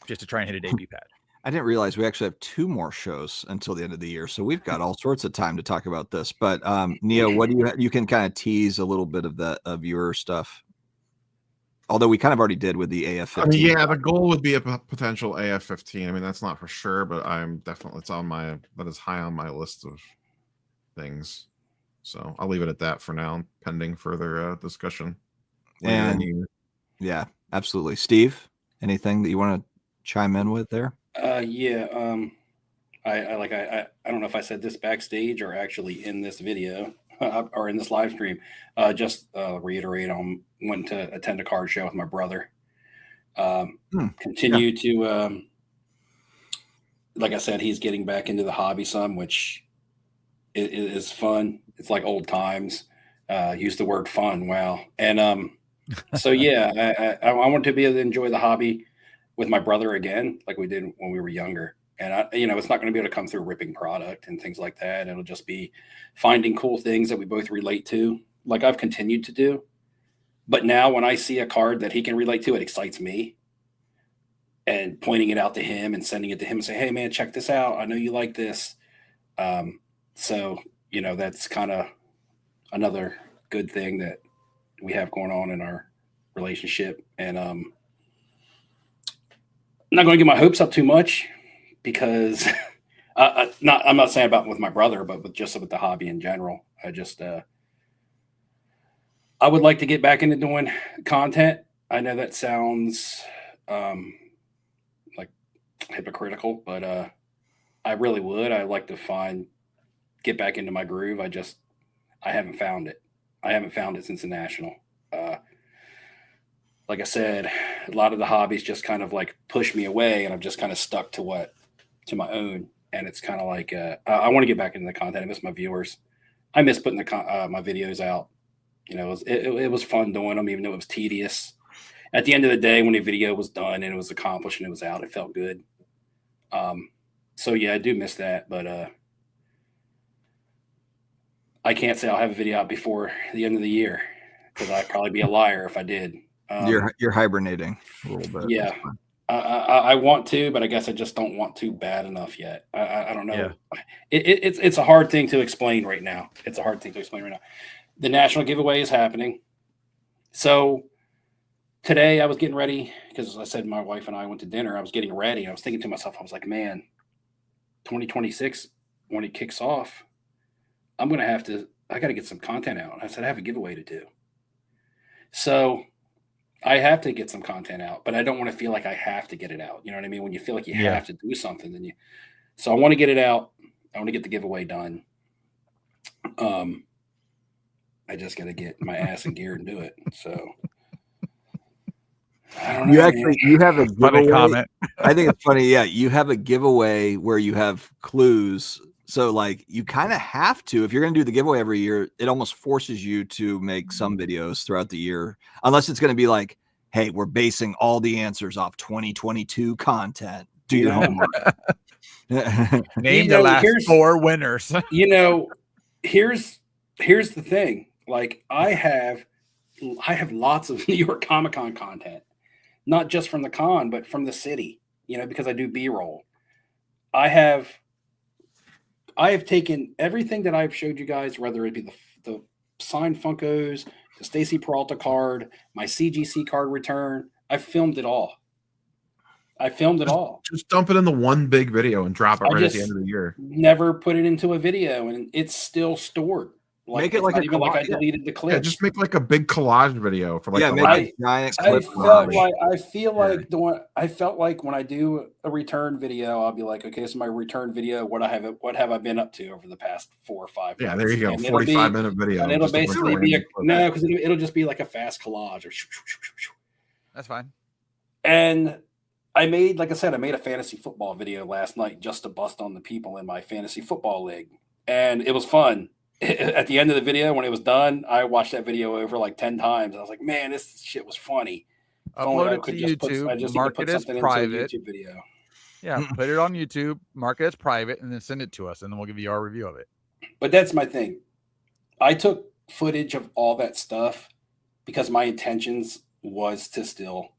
just to try and hit a debut pad. I didn't realize we actually have 2 more shows until the end of the year. So we've got all sorts of time to talk about this, but Neo, what do you can kind of tease a little bit of your stuff. Although we kind of already did with the AF-15. I mean, yeah, the goal would be a potential AF-15. I mean, that's not for sure, but that is high on my list of things. So I'll leave it at that for now, pending further discussion. And yeah, absolutely. Steve, anything that you want to chime in with there? Yeah. I don't know if I said this backstage or actually in this video or in this live stream. Just reiterate, went to attend a card show with my brother. Continue to, like I said, he's getting back into the hobby some, which is fun. It's like old times. Use the word fun. Wow. And so, yeah, I want to be able to enjoy the hobby with my brother again, like we did when we were younger. And, it's not going to be able to come through ripping product and things like that. It'll just be finding cool things that we both relate to, like I've continued to do. But now when I see a card that he can relate to, it excites me. and pointing it out to him and sending it to him and say, hey man, check this out. I know you like this. So, that's kind of another good thing that we have going on in our relationship. And I'm not going to get my hopes up too much because I'm not saying about with my brother, but with the hobby in general. I would like to get back into doing content. I know that sounds like hypocritical, but I really would. I'd like to get back into my groove. I haven't found it. I haven't found it since the National. Like I said, a lot of the hobbies just kind of like push me away, and I'm just kind of stuck to my own. And it's kind of like I want to get back into the content. I miss my viewers. I miss putting my videos out. It was fun doing them, even though it was tedious. At the end of the day, when the video was done and it was accomplished and it was out, it felt good. So yeah, I do miss that, but I can't say I'll have a video out before the end of the year because I'd probably be a liar if I did. You're hibernating a little bit. Yeah, I want to, but I guess I just don't want to bad enough yet. I don't know. Yeah. It's a hard thing to explain right now. The National giveaway is happening. So today I was getting ready because, as I said, my wife and I went to dinner. I was getting ready. I was thinking to myself, I was like, man, 2026, when it kicks off, I got to get some content out. I said, I have a giveaway to do. So I have to get some content out, but I don't want to feel like I have to get it out. You know what I mean? When you feel like you have to do something, so I want to get it out. I want to get the giveaway done. I just got to get my ass in gear and do it. So I don't know. You have a giveaway. Comment. I think it's funny. Yeah. You have a giveaway where you have clues. So like you kind of have to, if you're going to do the giveaway every year, it almost forces you to make some videos throughout the year, unless it's going to be like, hey, we're basing all the answers off 2022 content. Do your homework. Name the last 4 winners. Here's the thing. Like I have lots of New York Comic Con content, not just from the con, but from the city, because I do B-roll. I have taken everything that I've showed you guys, whether it be the signed Funkos, the Stacy Peralta card, my CGC card return. I filmed it all. Just dump it in the one big video and drop it right at the end of the year. Never put it into a video, and it's still stored. Make it like a even like I deleted the clip. Yeah, just make like a big collage video for like a giant clip. I felt like when I do a return video, I'll be like, okay, this is my return video. What have I been up to over the past 4 or 5 months? Yeah, there you go. 45-minute video. And it'll basically be because it'll just be like a fast collage or That's fine. And I made a fantasy football video last night just to bust on the people in my fantasy football league. And it was fun. At the end of the video, when it was done, I watched that video over like 10 times. I was like, man, this shit was funny. Upload it to YouTube, mark it as private. YouTube video. Yeah, put it on YouTube, mark it as private, and then send it to us, and then we'll give you our review of it. But that's my thing. I took footage of all that stuff because my intentions was to still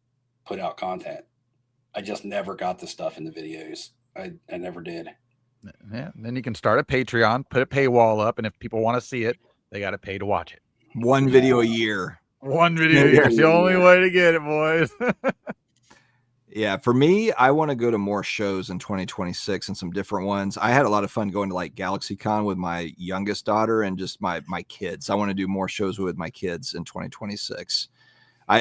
put out content. I just never got the stuff in the videos. I never did. Yeah, then you can start a Patreon, put a paywall up, and if people want to see it, they got to pay to watch it. One video a year. One video a year. It's the only way to get it, boys. Yeah, for me, I want to go to more shows in 2026 and some different ones. I had a lot of fun going to like GalaxyCon with my youngest daughter and just my kids. I want to do more shows with my kids in 2026.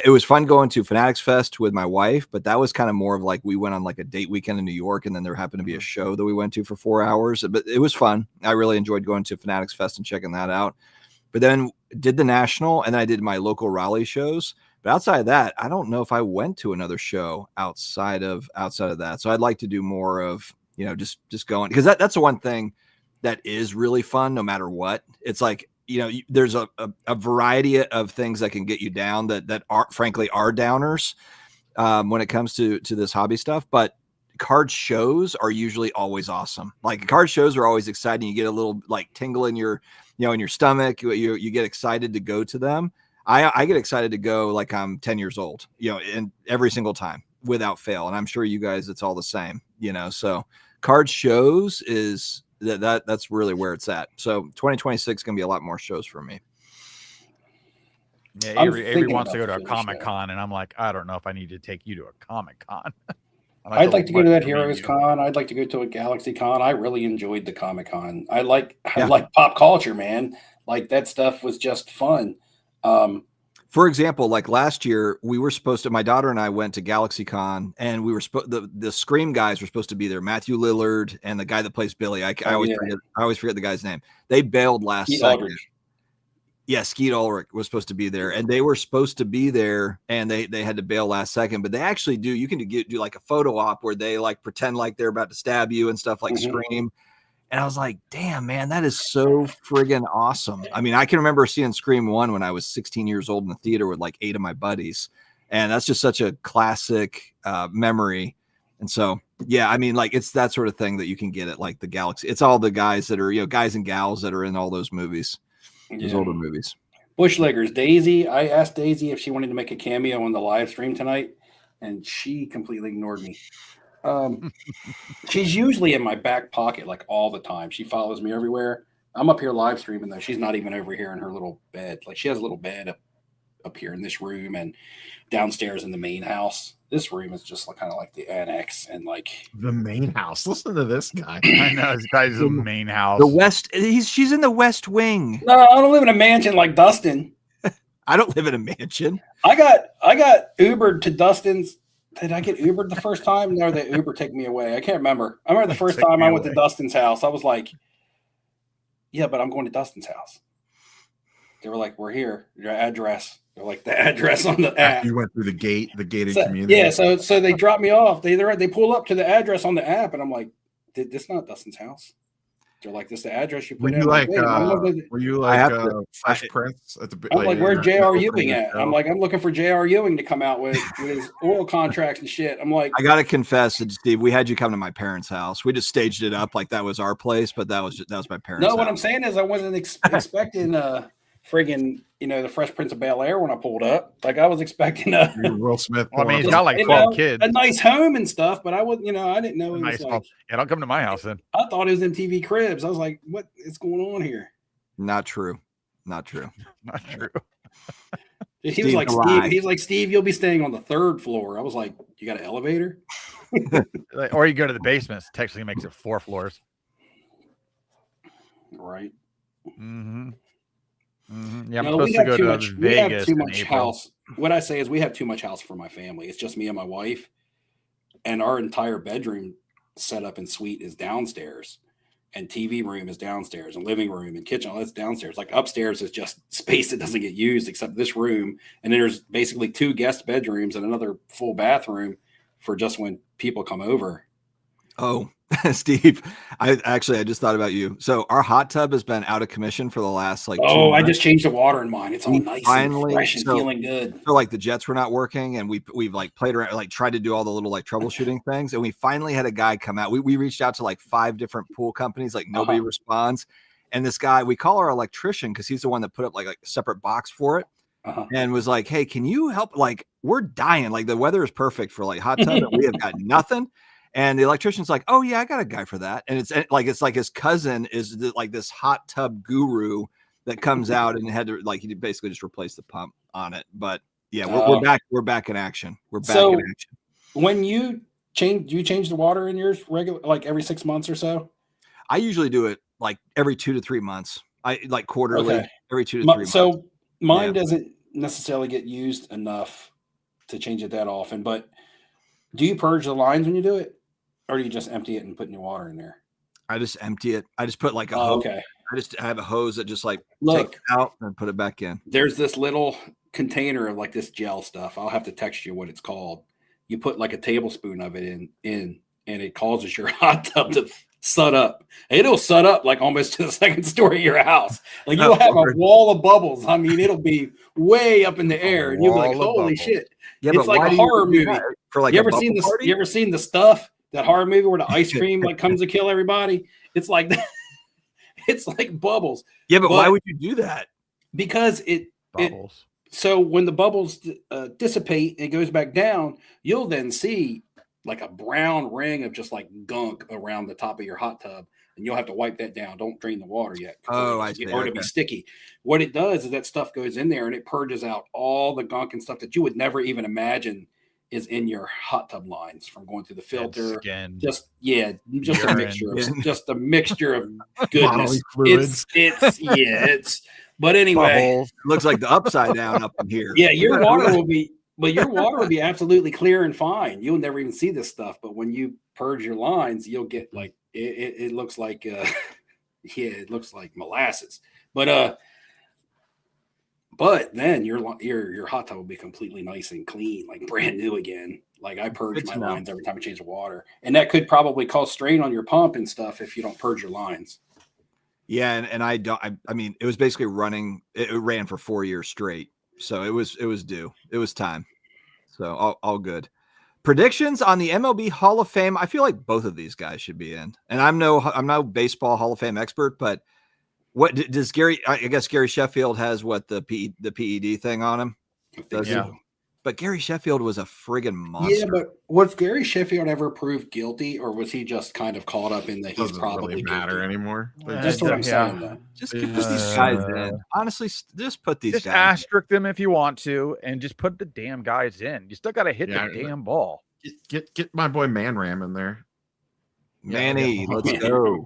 It was fun going to Fanatics Fest with my wife, but that was kind of more of like we went on like a date weekend in New York, and then there happened to be a show that we went to for 4 hours. But it was fun. I really enjoyed going to Fanatics Fest and checking that out. But then did the National, and then I did my local Raleigh shows. But outside of that, I don't know if I went to another show outside of that. So I'd like to do more of, just going, because that's the one thing that is really fun no matter what. It's like, there's a variety of things that can get you down that are frankly are downers when it comes to this hobby stuff. But card shows are usually always awesome. Like card shows are always exciting. You get a little like tingle in your, in your stomach. You get excited to go to them. I get excited to go like I'm 10 years old, and every single time. without fail. And I'm sure you guys, it's all the same, so card shows is that's really where it's at. So 2026 is going to be a lot more shows for me. Yeah, Avery wants to go to a Comic-Con, and I'm like, I don't know if I need to take you to a Comic-Con. I'd like to go to that Heroes Con. I'd like to go to a Galaxy Con. I really enjoyed the Comic-Con. I like pop culture, man. Like that stuff was just fun. For example, like last year, we were supposed to, my daughter and I went to Galaxy Con, and we were the Scream guys were supposed to be there. Matthew Lillard and the guy that plays Billy. I always forget the guy's name. They bailed last second. Yeah, Skeet Ulrich was supposed to be there, and they were supposed to be there, and they had to bail last second. But they actually do. You can do like a photo op where they like pretend like they're about to stab you and stuff like Scream. And I was like, damn, man, that is so friggin' awesome. I mean, I can remember seeing Scream 1 when I was 16 years old in the theater with like 8 of my buddies, and that's just such a classic memory. And so, yeah, I mean, like it's that sort of thing that you can get at like the Galaxy. It's all the guys that are guys and gals that are in all those movies. Those older movies. Bushleggers, Daisy. I asked Daisy if she wanted to make a cameo on the live stream tonight, and she completely ignored me. She's usually in my back pocket like all the time. She follows me everywhere. I'm up here live streaming though. She's not even over here in her little bed. Like she has a little bed up here in this room and downstairs in the main house. This room is just kind of like the annex and like the main house. Listen to this guy. I know this guy's the main house. The West. She's in the West Wing. No, I don't live in a mansion like Dustin. I don't live in a mansion. I got Ubered to Dustin's. Did I get Ubered the first time? No, the Uber take me away. I can't remember. I remember the first time I went to Dustin's house. I was like, yeah, but I'm going to Dustin's house. They were like, we're here. Your address. They're like the address on the app. You went through the gated community. Yeah, so they dropped me off. They pull up to the address on the app, and I'm like, this not Dustin's house. They're like, this the address you put in. Were you like Fresh Prince at the? I'm like, where's J.R. Ewing at? I'm like, I'm looking for J.R. Ewing to come out with his oil contracts and shit. I'm like, I gotta confess, Steve, we had you come to my parents' house. We just staged it up like that was our place, but that was my parents' house. What I'm saying is I wasn't expecting friggin', the Fresh Prince of Bel-Air when I pulled up. Like I was expecting Will Smith. Well, I mean, he's got like 12 kids, a nice home and stuff, but I wasn't, I didn't know. It was like, don't come to my house then. I thought it was MTV Cribs. I was like, what is going on here? Not true. Not true. He was like, Steve. He's like, Steve, you'll be staying on the 3rd floor. I was like, you got an elevator? Or you go to the basement. It technically makes it 4 floors. Right. Mm-hmm. Mm-hmm. Yeah, I'm supposed to go to Vegas. We have too much house. What I say is we have too much house for my family. It's just me and my wife, and our entire bedroom setup and suite is downstairs, and TV room is downstairs, and living room and kitchen, all that's downstairs. Like upstairs is just space that doesn't get used except this room, and then there's basically 2 guest bedrooms and another full bathroom for just when people come over. Oh, Steve, I just thought about you. So our hot tub has been out of commission for the last like 2 months. I just changed the water in mine. It's all nice and fresh and feeling good. So like the jets were not working, and we've like played around, like tried to do all the little like troubleshooting things, and we finally had a guy come out. We reached out to like 5 different pool companies, like nobody responds. And this guy, we call our electrician because he's the one that put up like a separate box for it. And was like, hey, can you help? Like, we're dying. Like the weather is perfect for like hot tub, and we have got nothing. And the electrician's like, oh yeah, I got a guy for that. And it's like his cousin is like this hot tub guru that comes out and had to like, he basically just replaced the pump on it. But yeah, we're back. We're back in action. We're back in action. When you change the water in yours regular, like every 6 months or so? I usually do it like every 2 to 3 months. I like quarterly, every 2 to 3 months. So mine doesn't necessarily get used enough to change it that often, but do you purge the lines when you do it? Or do you just empty it and put new water in there? I just empty it. I just put like a hose. Okay. I have a hose that just like take it out and put it back in. There's this little container of like this gel stuff. I'll have to text you what it's called. You put like a tablespoon of it in and it causes your hot tub to sud up. It'll sud up like almost to the 2nd story of your house. Like you'll have a wall of bubbles. I mean, it'll be way up in the air, and you'll be like, "Holy shit!" Yeah, it's like a horror movie. For like, you ever seen this? You ever seen The Stuff? That horror movie where the ice cream like comes to kill everybody? It's like that. It's like bubbles. Yeah, but why would you do that? Because So when the bubbles dissipate and it goes back down, you'll then see like a brown ring of just like gunk around the top of your hot tub, and you'll have to wipe that down. Don't drain the water yet. Oh, I see. Or it'll be sticky. What it does is that stuff goes in there and it purges out all the gunk and stuff that you would never even imagine is in your hot tub lines from going through the filter. Just a mixture of goodness. It's but anyway, bubbles. Looks like the upside down up in here. Yeah, your water will be absolutely clear and fine. You'll never even see this stuff, but when you purge your lines, you'll get like it looks like it looks like molasses. But then your hot tub will be completely nice and clean, like brand new again. Like I purge my lines every time I change the water, and that could probably cause strain on your pump and stuff if you don't purge your lines. Yeah, and I mean, it was basically running. It ran for 4 years straight, so it was due. It was time. So all good. Predictions on the MLB Hall of Fame. I feel like both of these guys should be in, and I'm no baseball Hall of Fame expert, but. What does Gary? I guess Gary Sheffield has the PED thing on him. Yeah, but Gary Sheffield was a friggin' monster. Yeah, but was Gary Sheffield ever proved guilty, or was he just kind of caught up in the he's probably really matter guilty anymore? Just what I'm saying. Though. Just put these guys in. Honestly, just put these just guys. asterisk them if you want to, and just put the damn guys in. You still got to hit the damn ball. Get my boy Man Ram in there. Manny, let's go.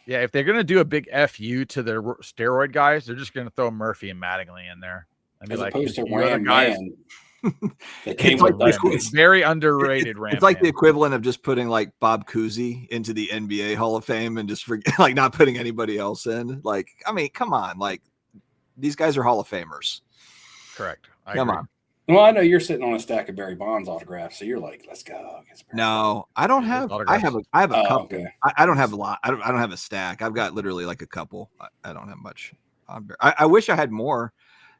Yeah, if they're going to do a big FU to their steroid guys, they're just going to throw Murphy and Mattingly in there. As opposed to Ram Man. It's very underrated Ram. It's like the equivalent of just putting like Bob Cousy into the NBA Hall of Fame and just like not putting anybody else in. Like, I mean, come on. Like, these guys are Hall of Famers. Correct. Come on. Well, I know you're sitting on a stack of Barry Bonds autographs, so you're like, let's go. No, I don't have. I have a couple. Okay. I don't have a lot. I don't have a stack. I've got literally like a couple. I don't have much. I wish I had more.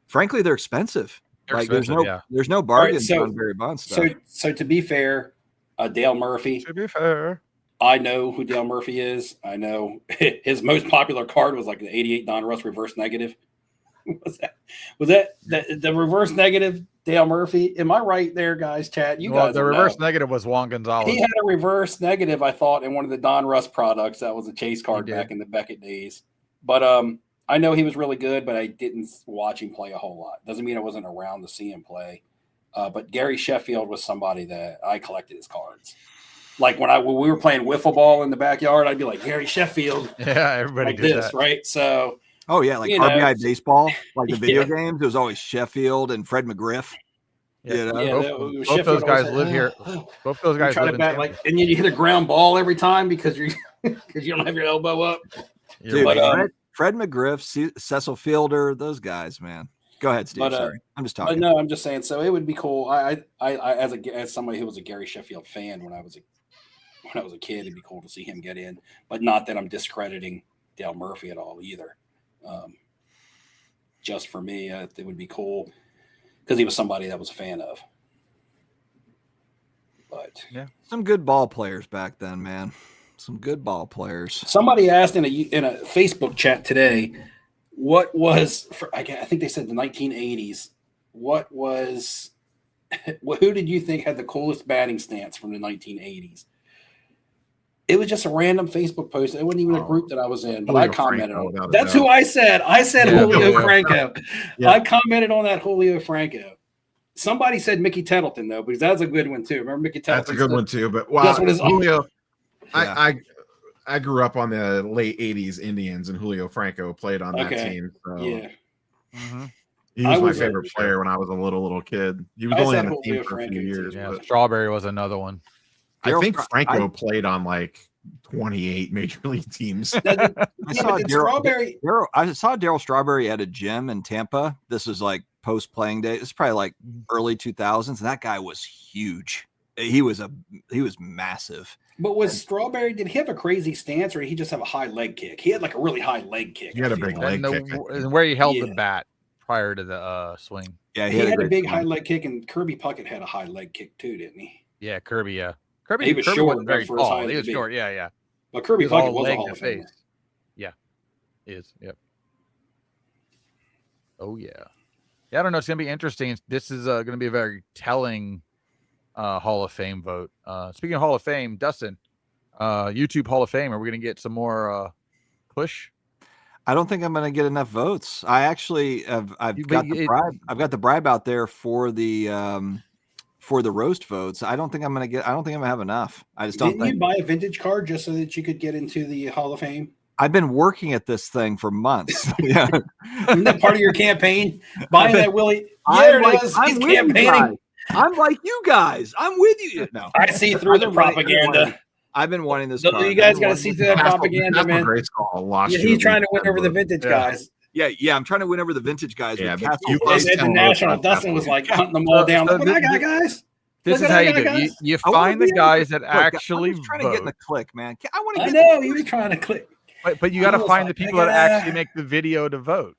Frankly, they're expensive. There's no bargains on Barry Bonds stuff. So to be fair, Dale Murphy. To be fair, I know who Dale Murphy is. I know his most popular card was like the '88 Don Russ reverse negative. Was that the reverse negative Dale Murphy? Am I right there, guys? Chat. You guys. The reverse negative was Juan Gonzalez. He had a reverse negative, I thought, in one of the Don Russ products. That was a chase card back in the Beckett days. But I know he was really good, but I didn't watch him play a whole lot. Doesn't mean I wasn't around to see him play. But Gary Sheffield was somebody that I collected his cards. Like when we were playing wiffle ball in the backyard, I'd be like, Gary Sheffield. Yeah, everybody like did this, that. Right? So. Oh, yeah, like RBI baseball, like the video games. It was always Sheffield and Fred McGriff. Yeah, both those guys live here. Both those guys live in Tampa. And you hit a ground ball every time because you don't have your elbow up. Dude, Fred McGriff, Cecil Fielder, those guys, man. Go ahead, Steve. Sorry, I'm just talking. No, I'm just saying. So it would be cool. I as somebody who was a Gary Sheffield fan when I was a kid, it'd be cool to see him get in. But not that I'm discrediting Dale Murphy at all either. Just for me, it would be cool because he was somebody that I was a fan of. But yeah, some good ball players back then, man. Some good ball players. Somebody asked in a Facebook chat today, what was I think they said the 1980s. What was who did you think had the coolest batting stance from the 1980s? It was just a random Facebook post. It wasn't even a group that I was in, but I commented on it. That's who I said. I said Julio Franco. Yeah. I commented on that Julio Franco. Somebody said Mickey Tettleton, though, because that's a good one, too. Remember Mickey Tettleton? That's a good one, too. But wow, Julio, I grew up on the late 80s Indians, and Julio Franco played on that team. So. Yeah. Mm-hmm. He was my favorite player when I was a little kid. He was only on the team for a few years. Yeah, Strawberry was another one. I think Franco played on like 28 major league teams. I saw Darryl Strawberry at a gym in Tampa. This was like post playing day. It's probably like early 2000s. And that guy was huge. He was massive. But was Strawberry? Did he have a crazy stance, or did he just have a high leg kick? He had like a really high leg kick. He had a big leg kick. And where he held the bat prior to the swing. Yeah, he had a big high leg kick, and Kirby Puckett had a high leg kick too, didn't he? Yeah, Kirby. Yeah. He was short, wasn't very tall. He was short. Yeah. But Kirby Puckett was a Hall of Famer. Yeah, he is. Yep. Oh yeah. Yeah, I don't know. It's gonna be interesting. This is gonna be a very telling Hall of Fame vote. Speaking of Hall of Fame, Dustin, YouTube Hall of Fame. Are we gonna get some more push? I don't think I'm going to get enough votes. I actually I've got the bribe out there for the roast votes. I don't think I'm going to have enough. I just don't think. Didn't you buy a vintage card just so that you could get into the Hall of Fame? I've been working at this thing for months. Yeah. Isn't that part of your campaign? Buying that Willie? Yeah, I'm campaigning. I'm like you guys. I'm with you. No, I see through the propaganda. I've been wanting this. You guys got to see through that propaganda, man. He's trying to win over the vintage guys. Yeah. I'm trying to win over the vintage guys. Yeah, with at the National, Dustin was like hunting them all down. Look at that, guys. This is how you do it. You find the guys that actually vote. Trying to get in the click, man. I know you were trying to click, but you got to find the people that actually make the video to vote.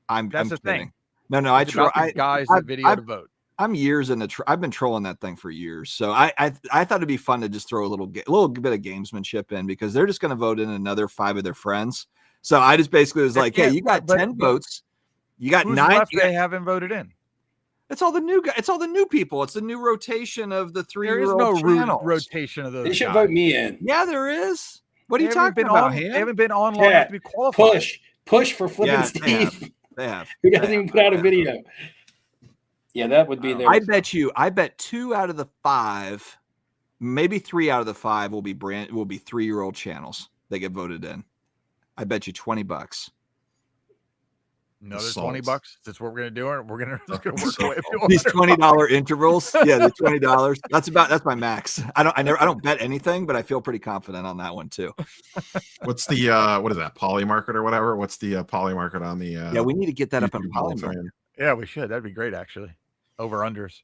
That's the thing. No, I try. Guys, that video to vote. I'm years in I've been trolling that thing for years, so I thought it'd be fun to just throw a little bit of gamesmanship in, because they're just going to vote in another 5 of their friends. So I just basically was like, hey, you got 10 votes, you got 9. Left they haven't voted in. It's all the new guys. It's all the new people. It's the new rotation of the 3. There is no rotation of those. They should vote me in. Yeah, there is. What are you talking about? They haven't been on long enough to be qualified. Push for flipping Steve. They have. Who doesn't even put out a video. Yeah, that would be there. I bet 2 out of the 5, maybe 3 out of the 5 will be 3-year-old channels that get voted in. I bet you $20. Another $20. That's what we're gonna do. We're gonna work away. These $20 intervals. Yeah, the $20. That's my max. I don't bet anything, but I feel pretty confident on that one too. What's the what is that, Polymarket or whatever? What's the Polymarket on the Yeah, we need to get that up on Polymarket. Yeah, we should. That'd be great, actually. Over unders.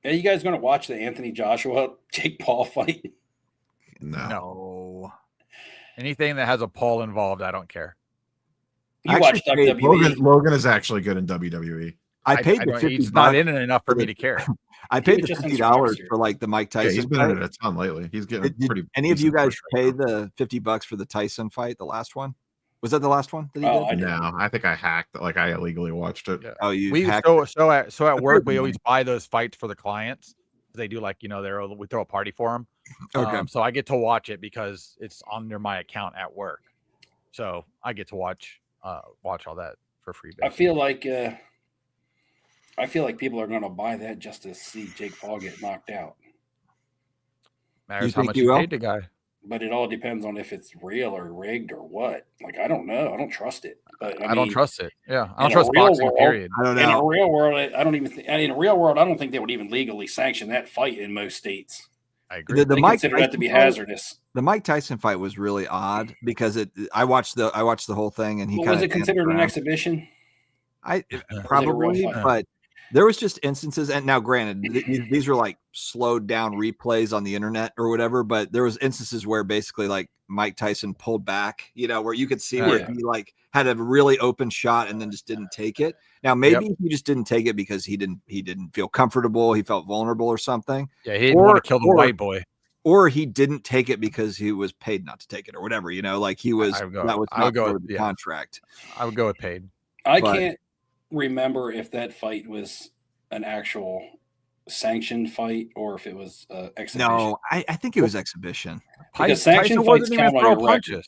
Are you guys gonna watch the Anthony Joshua Jake Paul fight? No. Anything that has a Paul involved, I don't care. You watch WWE. Logan is actually good in WWE. I paid the $50. He's not in it enough for me to care. I paid the $50 for like the Mike Tyson. Yeah, he's been in it a ton lately. He's getting pretty. Any of you guys pay the $50 for the Tyson fight? The last one? Was that the last one that he did? No, I think I hacked. Like I illegally watched it. Yeah. Oh, you hacked? So at work we always buy those fights for the clients. They do like we throw a party for them. Okay. So I get to watch it because it's under my account at work. So I get to watch all that for free. Basically. I feel like people are going to buy that just to see Jake Paul get knocked out. Matters how much you paid the guy. But it all depends on if it's real or rigged or what. Like, I don't know. I don't trust it. But I don't trust it. Yeah, I don't trust boxing. Period. I don't know. In a real world, I don't even. In a real world, I don't think they would even legally sanction that fight in most states. I agree. They consider that to be hazardous. The Mike Tyson fight was really odd because I watched the whole thing, and was it considered an exhibition? Probably, but there was just instances, and now granted, these were like slowed down replays on the internet or whatever, but there was instances where basically like Mike Tyson pulled back, where you could see where he like had a really open shot and then just didn't take it. Now maybe he just didn't take it because he didn't feel comfortable, he felt vulnerable or something. Yeah, he didn't want to kill the white boy. Or he didn't take it because he was paid not to take it or whatever, like he was. That was not part of the contract. I would go with paid. I can't remember if that fight was an actual sanctioned fight or if it was exhibition. No, I think it was exhibition. Because sanctioned fights count on your record.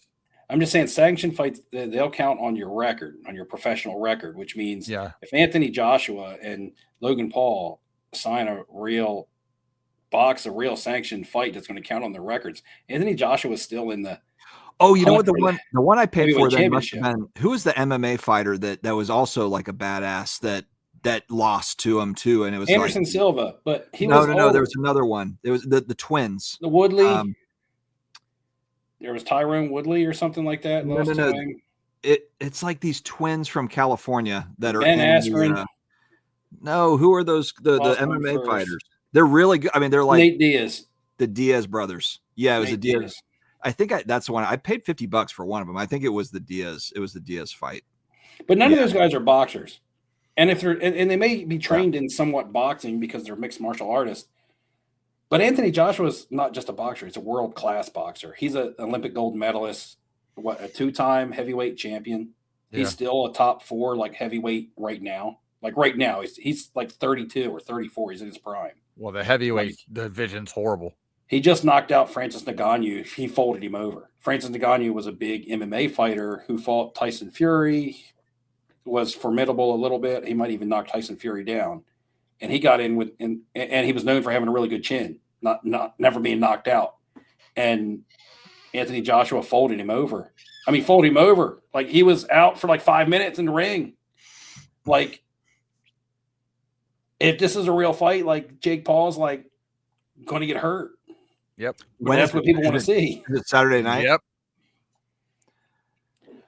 I'm just saying sanctioned fights, they'll count on your record, on your professional record, which means if Anthony Joshua and Logan Paul sign a real sanctioned fight that's going to count on their records, Anthony Joshua was still in the. Oh, you know what? The one I paid for that must have been, who was the MMA fighter that was also like a badass that lost to him too, and it was Anderson Silva, but he no. There was another one. It was the twins, the Woodley. There was Tyrone Woodley or something like that. No. It's like these twins from California that are Ben Askren. No, who are those? The MMA fighters. They're really good. I mean, they're like Nate Diaz, the Diaz brothers. Yeah, it was the Diaz. I think that's the one. I paid $50 for one of them. I think it was the Diaz. It was the Diaz fight. But none of those guys are boxers, and if they're and they may be trained in somewhat boxing because they're mixed martial artists. But Anthony Joshua's not just a boxer; he's a world-class boxer. He's an Olympic gold medalist, a 2-time heavyweight champion. Yeah. He's still a top 4 like heavyweight right now. Like right now, he's like 32 or 34. He's in his prime. Well, the heavyweight division's horrible. He just knocked out Francis Ngannou. He folded him over. Francis Ngannou was a big MMA fighter who fought Tyson Fury, was formidable a little bit. He might even knock Tyson Fury down. And he got in with, and he was known for having a really good chin, never being knocked out. And Anthony Joshua folded him over. I mean, folded him over. Like, he was out for like 5 minutes in the ring. Like, if this is a real fight, like, Jake Paul's like going to get hurt. Yep. That's what people want to see. Is it Saturday night? Yep.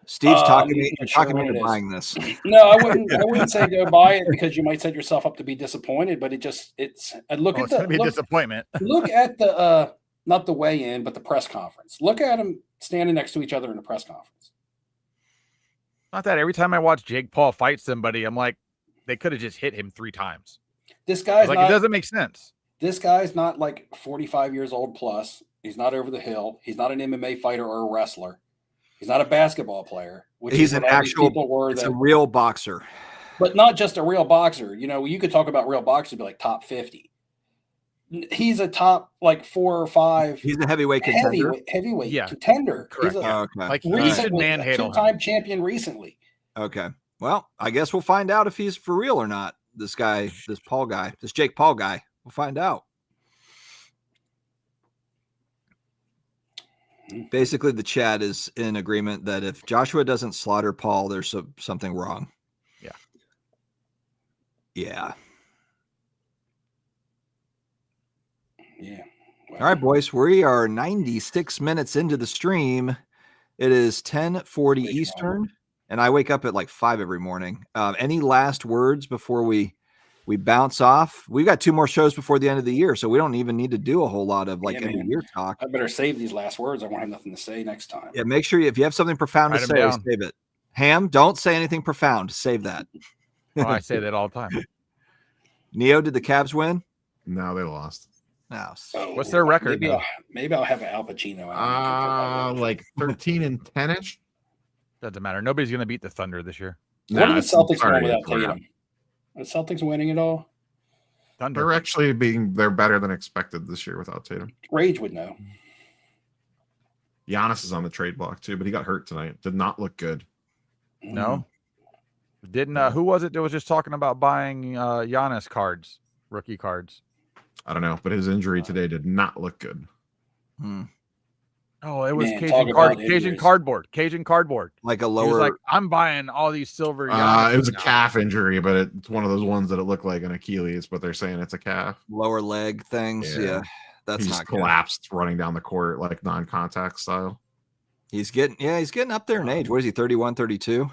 Steve's talking me into buying this. No, I wouldn't say go buy it because you might set yourself up to be disappointed. But it's look at the disappointment. Look at the not the weigh-in, but the press conference. Look at them standing next to each other in the press conference. Not that every time I watch Jake Paul fight somebody, I'm like, they could have just hit him 3 times. This guy's like, it doesn't make sense. This guy's not like 45 years old plus. He's not over the hill. He's not an MMA fighter or a wrestler. He's not a basketball player. He's an actual, a real boxer. But not just a real boxer. You know, you could talk about real boxers, be like top 50. He's a top like 4 or 5. He's a heavyweight contender. Heavyweight contender. Correct. He's like recently a 2-time champion recently. Okay. Well, I guess we'll find out if he's for real or not. This guy, this Paul guy, this Jake Paul guy. We'll find out. Basically, the chat is in agreement that if Joshua doesn't slaughter Paul, there's something wrong. Yeah. Yeah. Yeah. Well, all right, boys. We are 96 minutes into the stream. It is 10:40 Eastern, and I wake up at like 5 every morning. Any last words before we bounce off? We've got 2 more shows before the end of the year, so we don't even need to do a whole lot of end of year talk. I better save these last words. I won't have nothing to say next time. Yeah, make sure if you have something profound to say, save it. Ham, don't say anything profound. Save that. Oh, I say that all the time. Neo, did the Cavs win? No, they lost. No. What's their record? Maybe I'll have an Al Pacino out. Like 13-10-ish. Doesn't matter. Nobody's going to beat the Thunder this year. What are the Celtics win without Tatum? Are the Celtics winning at all? Thunder. They're actually they're better than expected this year without Tatum. Rage would know. Giannis is on the trade block too, but he got hurt tonight. Did not look good. No. Didn't who was it that was just talking about buying Giannis cards, rookie cards? I don't know, but his injury today did not look good. Oh, it was Cajun cardboard. Cajun cardboard. Like a lower. He was like, I'm buying all these silver. It was a calf injury, but it's one of those ones that it looked like an Achilles, but they're saying it's a calf. Lower leg things. Yeah. That's he not just collapsed running down the court like non-contact style. He's getting up there in age. What is he, 31, 32?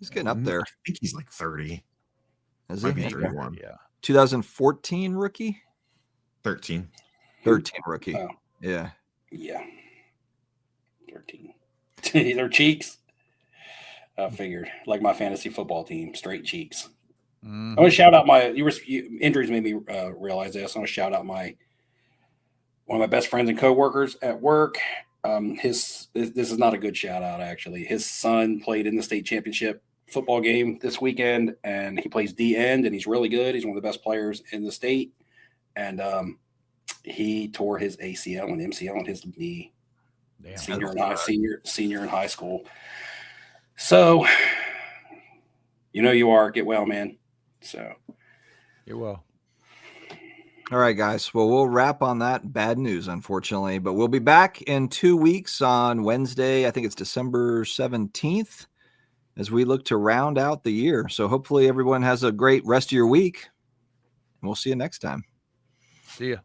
He's getting up there. I think he's like 30. Is Might he? be 31. Yeah. 2014 rookie? 13 rookie. Oh. Yeah. Yeah. 13. Their cheeks. I figured. Like my fantasy football team, straight cheeks. I want to shout out injuries made me realize this. I want to shout out one of my best friends and coworkers at work. This is not a good shout out, actually. His son played in the state championship football game this weekend, and he plays D end, and he's really good. He's one of the best players in the state. And he tore his ACL and MCL on his knee. Damn, senior in high school. So, you are. Get well, man. So, you will. All right, guys. Well, we'll wrap on that bad news, unfortunately, but we'll be back in 2 weeks on Wednesday. I think it's December 17th as we look to round out the year. So hopefully everyone has a great rest of your week, and we'll see you next time. See ya.